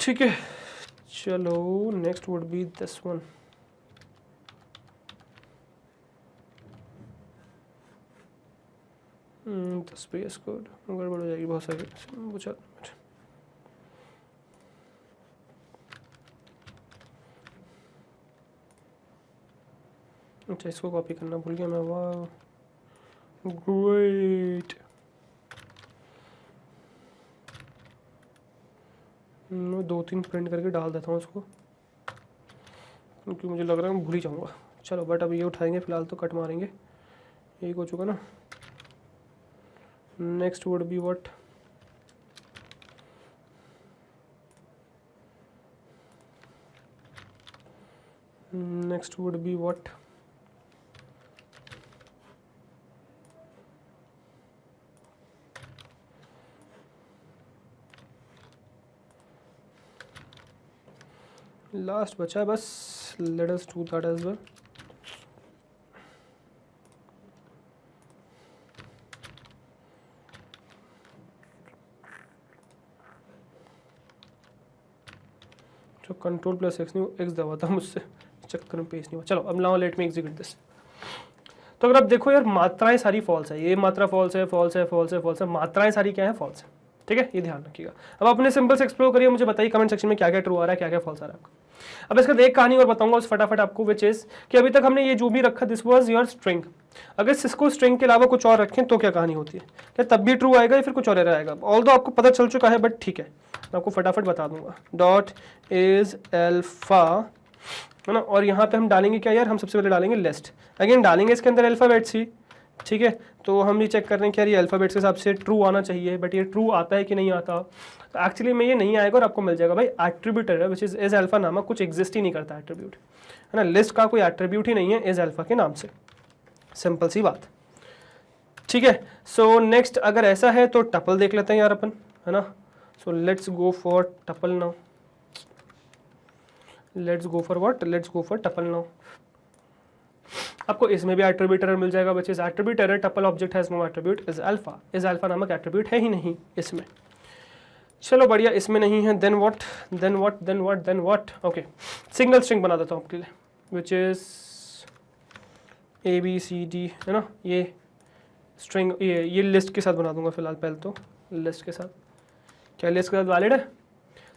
ठीक है। चलो, next would B this one, this भी इज गुड, गड़बड़ हो जाएगी बहुत सारी, चल। अच्छा, इसको कॉपी करना भूल गया मैं, वाह ग्रेट। मैं 2-3 प्रिंट करके डाल देता हूँ उसको, क्योंकि मुझे लग रहा है मैं भूल ही जाऊँगा। चलो, बट अब ये उठाएंगे, फिलहाल तो कट मारेंगे, एक हो चुका ना। Next would be what, next would be what, last बचा है बस, let us do that as well. जो कंट्रोल प्लस एक्स नहीं, एक्स दबाता मुझसे, चक्कर में पेस्ट नहीं हुआ। चलो, अब now let me execute this. तो अगर आप देखो यार, मात्राएं सारी फॉल्स है, ये मात्रा फॉल्स है, फॉल्स है, फॉल्स है, फॉल्स है, मात्राएं सारी क्या है, फॉल्स है, ठीक है, ये ध्यान रखिएगा। अब अपने सिंपल्स एक्सप्लोर करिए, मुझे बताइए कमेंट सेक्शन में क्या क्या ट्रू आ रहा है, क्या क्या फॉल्स आ रहा है आपको। अब इसका एक कहानी और बताऊंगा उस फटाफट आपको, विच इज कि अभी तक हमने ये जो भी रखा, दिस वाज योर स्ट्रिंग। अगर इसको स्ट्रिंग के अलावा कुछ और रखें तो क्या कहानी होती है, क्या तब भी ट्रू आएगा या फिर कुछ और एरर आएगा। ऑल्दो आपको पता चल चुका है, बट ठीक है, मैं आपको फटाफट बता दूंगा। डॉट इज अल्फा, है ना, और यहाँ पे हम डालेंगे क्या यार, हम सबसे पहले डालेंगे लिस्ट, अगेन डालेंगे इसके अंदर अल्फाबेट्स ही, ठीक है। तो हम ये चेक कर रहे हैं कि यार ये अल्फाबेट्स के हिसाब से ट्रू आना चाहिए, बट ये ट्रू आता है कि नहीं आता। तो एक्चुअली में ये नहीं आएगा और आपको मिल जाएगा भाई एट्रीब्यूट है, विच इज अल्फा नामक कुछ एग्जिस्ट ही नहीं करता एट्रीब्यूट, है ना, लिस्ट का कोई एट्रीब्यूट ही नहीं है इज अल्फा के नाम से, सिंपल सी बात। ठीक है। सो नेक्स्ट अगर ऐसा है तो टपल देख लेते हैं यार अपन, है ना। So let's go for tuple now, let's go for what, let's go for tuple now. आपको इसमें भी एट्रीब्यूट एरर मिल जाएगा, which is attribute error tuple object has no attribute is alpha, is alpha नामक एट्रीब्यूट है ही नहीं इसमें। चलो बढ़िया, इसमें नहीं है, then what, then what, then what, then what. Okay, single string बना देता हूँ आपके लिए, व्हिच इज ABCD, है ना। ये स्ट्रिंग ये लिस्ट के साथ बना दूंगा फिलहाल, पहले तो लिस्ट के साथ। क्या लिस्ट के साथ वैलिड है?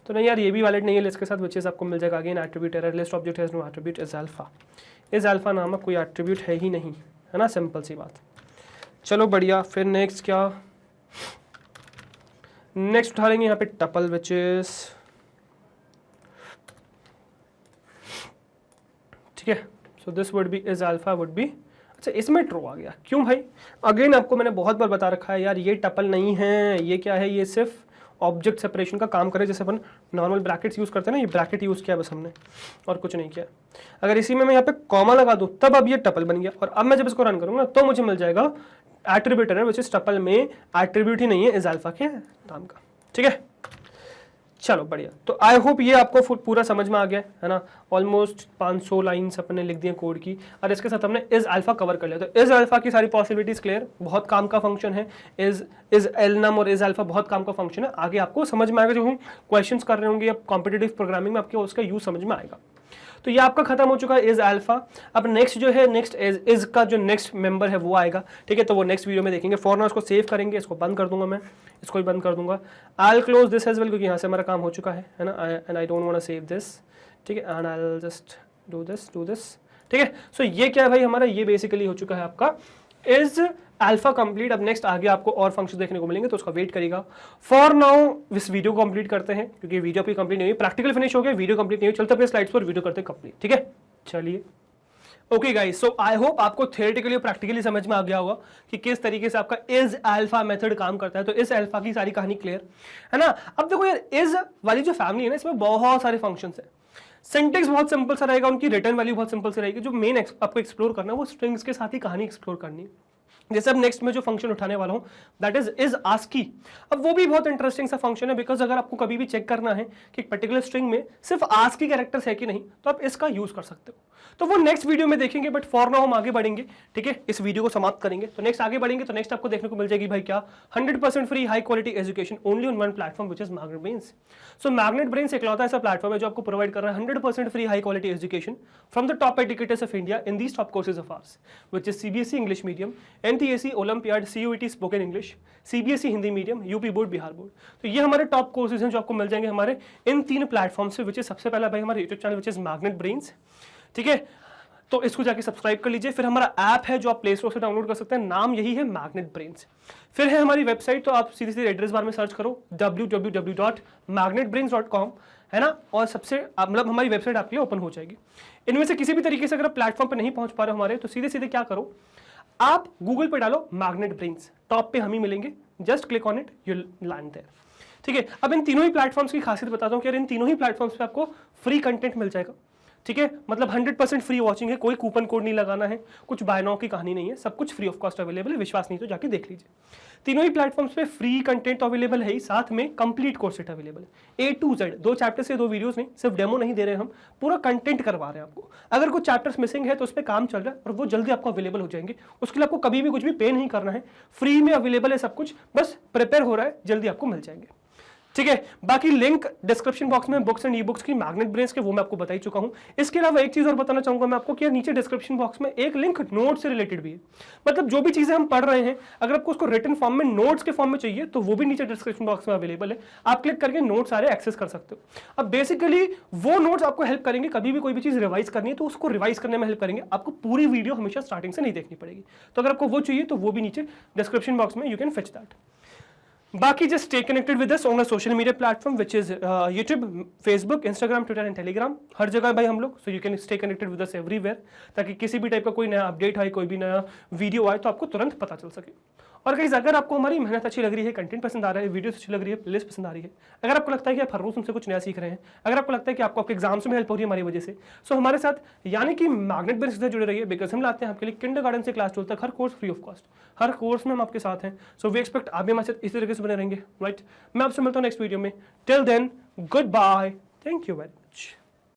तो नहीं यार, ये भी वैलिड नहीं है लिस्ट के साथ, व्हिच इज आपको मिल जाएगा again attribute error, list object has no attribute is alpha, is alpha नामक कोई एट्रीब्यूट है ही नहीं, है ना, सिंपल सी बात। चलो बढ़िया, फिर नेक्स्ट क्या, नेक्स्ट उठा लेंगे यहाँ पे टपल, व्हिच इज, ठीक है। सो this would B is alpha would B, अच्छा इसमें ट्रू आ गया, क्यों भाई? अगेन आपको मैंने बहुत बार बता रखा है यार, ये टपल नहीं है, ये क्या है, ये सिर्फ ऑब्जेक्ट सेपरेशन का काम करे, जैसे अपन नॉर्मल ब्रैकेट्स यूज़ करते हैं ना, ये ब्रैकेट यूज़ किया बस हमने, और कुछ नहीं किया। अगर इसी में मैं यहाँ पे कॉमा लगा दूँ तब अब ये टपल बन गया, और अब मैं जब इसको रन करूँगा तो मुझे मिल जाएगा attribute error, which is tuple में एट्रीब्यूट ही नहीं है इज अल्फा के नाम का, ठीक है। चलो बढ़िया, तो आई होप ये आपको पूरा समझ में आ गया, है ना। ऑलमोस्ट 500 लाइन्स अपने लिख दिए कोड की, और इसके साथ हमने इज अल्फा कवर कर लिया। तो इज अल्फा की सारी पॉसिबिलिटीज क्लियर, बहुत काम का फंक्शन है, इज एलनम और इज अल्फा बहुत काम का फंक्शन है। आगे आपको समझ में आएगा, जो हम क्वेश्चंस कर रहे होंगे या कॉम्पिटिटिव प्रोग्रामिंग में, आपके उसका यूज समझ में आएगा। तो ये आपका खत्म हो चुका है इज अल्फा। अब नेक्स्ट जो है, नेक्स्ट इज का जो नेक्स्ट मेंबर है वो आएगा, ठीक है। तो वो नेक्स्ट वीडियो में देखेंगे। फॉर नाउ इसको सेव करेंगे, इसको बंद कर दूंगा मैं, इसको भी बंद कर दूंगा। I will close this as well, क्योंकि यहाँ से हमारा काम हो चुका है ना, and I don't want to save this, ठीक है। And I will just do this, ठीक है। सो ये क्या है भाई हमारा, ये बेसिकली हो चुका है आपका इज अल्फा कंप्लीट। अब नेक्स्ट आगे आपको और फंक्शन देखने को मिलेंगे, तो उसका वेट करेगा। फॉर नाउ इस वीडियो को कंप्लीट करते हैं, क्योंकि वीडियो आपकी कंप्लीट नहीं हुई, प्रैक्टिकल फिनिश हो गया, वीडियो कंप्लीट नहीं हुई, चलते अपने स्लाइड्स पर वीडियो करते हैं कंप्लीट, ठीक है। चलिए okay guys, so I hope आपको थियोरेटिकली और प्रैक्टिकली समझ में आ गया होगा कि किस तरीके से आपका इज अल्फा मेथड काम करता है। तो इस अल्फा की सारी कहानी क्लियर है ना। अब देखो यार, इज वाली जो फैमिली है ना, इसमें बहुत सारे फंक्शंस हैं। सिंटेक्स बहुत सिंपल सा रहेगा, उनकी रिटर्न वैल्यू बहुत सिंपल सी रहेगी। जो मेन आपको एक्सप्लोर करना है वो स्ट्रिंग्स के साथ ही कहानी एक्सप्लोर करनी है। जैसे अब नेक्स्ट में जो फंक्शन उठाने वाला हूं, दैट इज आस्की। अब वो भी बहुत इंटरेस्टिंग सा फंक्शन है, बिकॉज अगर आपको कभी भी चेक करना है कि एक पर्टिकुलर स्ट्रिंग में सिर्फ आस्की कैरेक्टर्स है कि नहीं, तो आप इसका यूज कर सकते हो। तो वो नेक्स्ट वीडियो में देखेंगे, बट फॉर नाउ हम आगे बढ़ेंगे, ठीक है। इस वीडियो को समाप्त करेंगे, तो नेक्स्ट आगे बढ़ेंगे, तो नेक्स्ट आपको देखने को मिल जाएगी भाई क्या, 100% free high quality education only on one platform, which is magnet brains. So magnet brains इकलौता ऐसा प्लेटफॉर्म है जो आपको प्रोवाइड कर रहा है 100% free high quality education from the top educators of India in these top courses of hours, which is CBSE English medium, NTSE olympiad, CUET spoken English, CBSE Hindi medium, UP board, Bihar board. तो ये हमारे top courses हैं जो आपको मिल जाएंगे हमारे इन 3 platform से, which is सबसे पहला भाई हमारे YouTube channel which is magnet brains, ठीक है। तो इसको जाके सब्सक्राइब कर लीजिए। फिर हमारा ऐप है जो आप प्ले स्टोर से डाउनलोड कर सकते हैं, नाम यही है मैग्नेट ब्रेन्स। फिर है हमारी वेबसाइट, तो आप सीधे एड्रेस बार में सर्च करो www.magnetbrains.com, है ना, और सबसे मतलब हमारी वेबसाइट आपके लिए ओपन हो जाएगी। इनमें से किसी भी तरीके से अगर आप प्लेटफॉर्म पे नहीं पहुंच पा रहे हो हमारे, तो सीधे क्या करो, आप गूगल पे डालो मैग्नेट ब्रेन्स, टॉप पे हम ही मिलेंगे, just click on it, you land there, ठीक है। अब इन तीनों ही प्लेटफॉर्म्स की खासियत बताता हूँ कि इन तीनों ही प्लेटफॉर्म्स पे आपको फ्री कंटेंट मिल जाएगा, ठीक है। मतलब 100% फ्री वॉचिंग है, कोई कूपन कोड नहीं लगाना है, कुछ बाय नाउ की कहानी नहीं है, सब कुछ फ्री ऑफ कॉस्ट अवेलेबल है। विश्वास नहीं तो जाके देख लीजिए। तीनों ही प्लेटफॉर्म्स पे फ्री कंटेंट अवेलेबल है ही, साथ में कंप्लीट कोर्स सेट अवेलेबल है, A to Z, 2 चैप्टर से 2 वीडियोस नहीं, सिर्फ डेमो नहीं दे रहे हम, पूरा कंटेंट करवा रहे हैं आपको। अगर कुछ चैप्टर्स मिसिंग है तो उस पर काम चल रहा है और वो जल्दी आपको अवेलेबल हो जाएंगे। उसके लिए आपको कभी भी कुछ भी पे नहीं करना है, फ्री में अवेलेबल है सब कुछ, बस प्रिपेयर हो रहा है, जल्दी आपको मिल जाएंगे, ठीक है। बाकी लिंक डिस्क्रिप्शन बॉक्स में बुक्स एंड ई बुक्स की मैग्नेट ब्रेन्स के, वो मैं आपको बता ही चुका हूं। इसके अलावा एक चीज और बताना चाहूंगा मैं आपको कि नीचे डिस्क्रिप्शन बॉक्स में एक लिंक नोट से रिलेटेड भी है। मतलब जो भी चीजें हम पढ़ रहे हैं, अगर आपको उसको रिटन फॉर्म में नोट्स के फॉर्म में चाहिए, तो वो भी नीचे डिस्क्रिप्शन बॉक्स में अवेलेबल है, आप क्लिक करके नोट सारे एक्सेस कर सकते हो। अब बेसिकली वो नोट्स आपको हेल्प करेंगे, कभी भी कोई भी चीज रिवाइज करनी है तो उसको रिवाइज करने में हेल्प करेंगे। आपको पूरी वीडियो हमेशा स्टार्टिंग से नहीं देखनी पड़ेगी। तो अगर आपको वो चाहिए तो वो भी नीचे डिस्क्रिप्शन बॉक्स में यू कैन फेच दैट। बाकी just stay connected with us on a social media platform which is YouTube, Facebook, Instagram, Twitter and Telegram। हर जगह भाई हम लोग, so you can stay connected with us everywhere, ताकि किसी भी type का कोई नया अपडेट आए, कोई भी नया वीडियो आए तो आपको तुरंत पता चल सके। और गाइस अगर आपको हमारी मेहनत अच्छी लग रही है, कंटेंट पसंद आ रहा है, वीडियोस अच्छी लग रही है, प्लेलिस्ट पसंद आ रही है, अगर आपको लगता है कि आप हर रोज हमसे कुछ नया सीख रहे हैं, अगर आपको लगता है कि आपको आपके एग्जाम्स में हेल्प हो रही है हमारी वजह से, सो हमारे साथ यानी कि मैग्नेट बेनिस से जुड़े रहिए, बिकॉज हम लाते हैं आपके लिए किंडरगार्टन से क्लास 12 तक हर कोर्स फ्री ऑफ कॉस्ट, हर कोर्स में हम आपके साथ हैं। सो वी एक्सपेक्ट आप भी हमारे साथ इसी तरीके से बने रहेंगे, राइट। मैं आपसे मिलता हूँ नेक्स्ट वीडियो में। Till then good bye, thank you very much.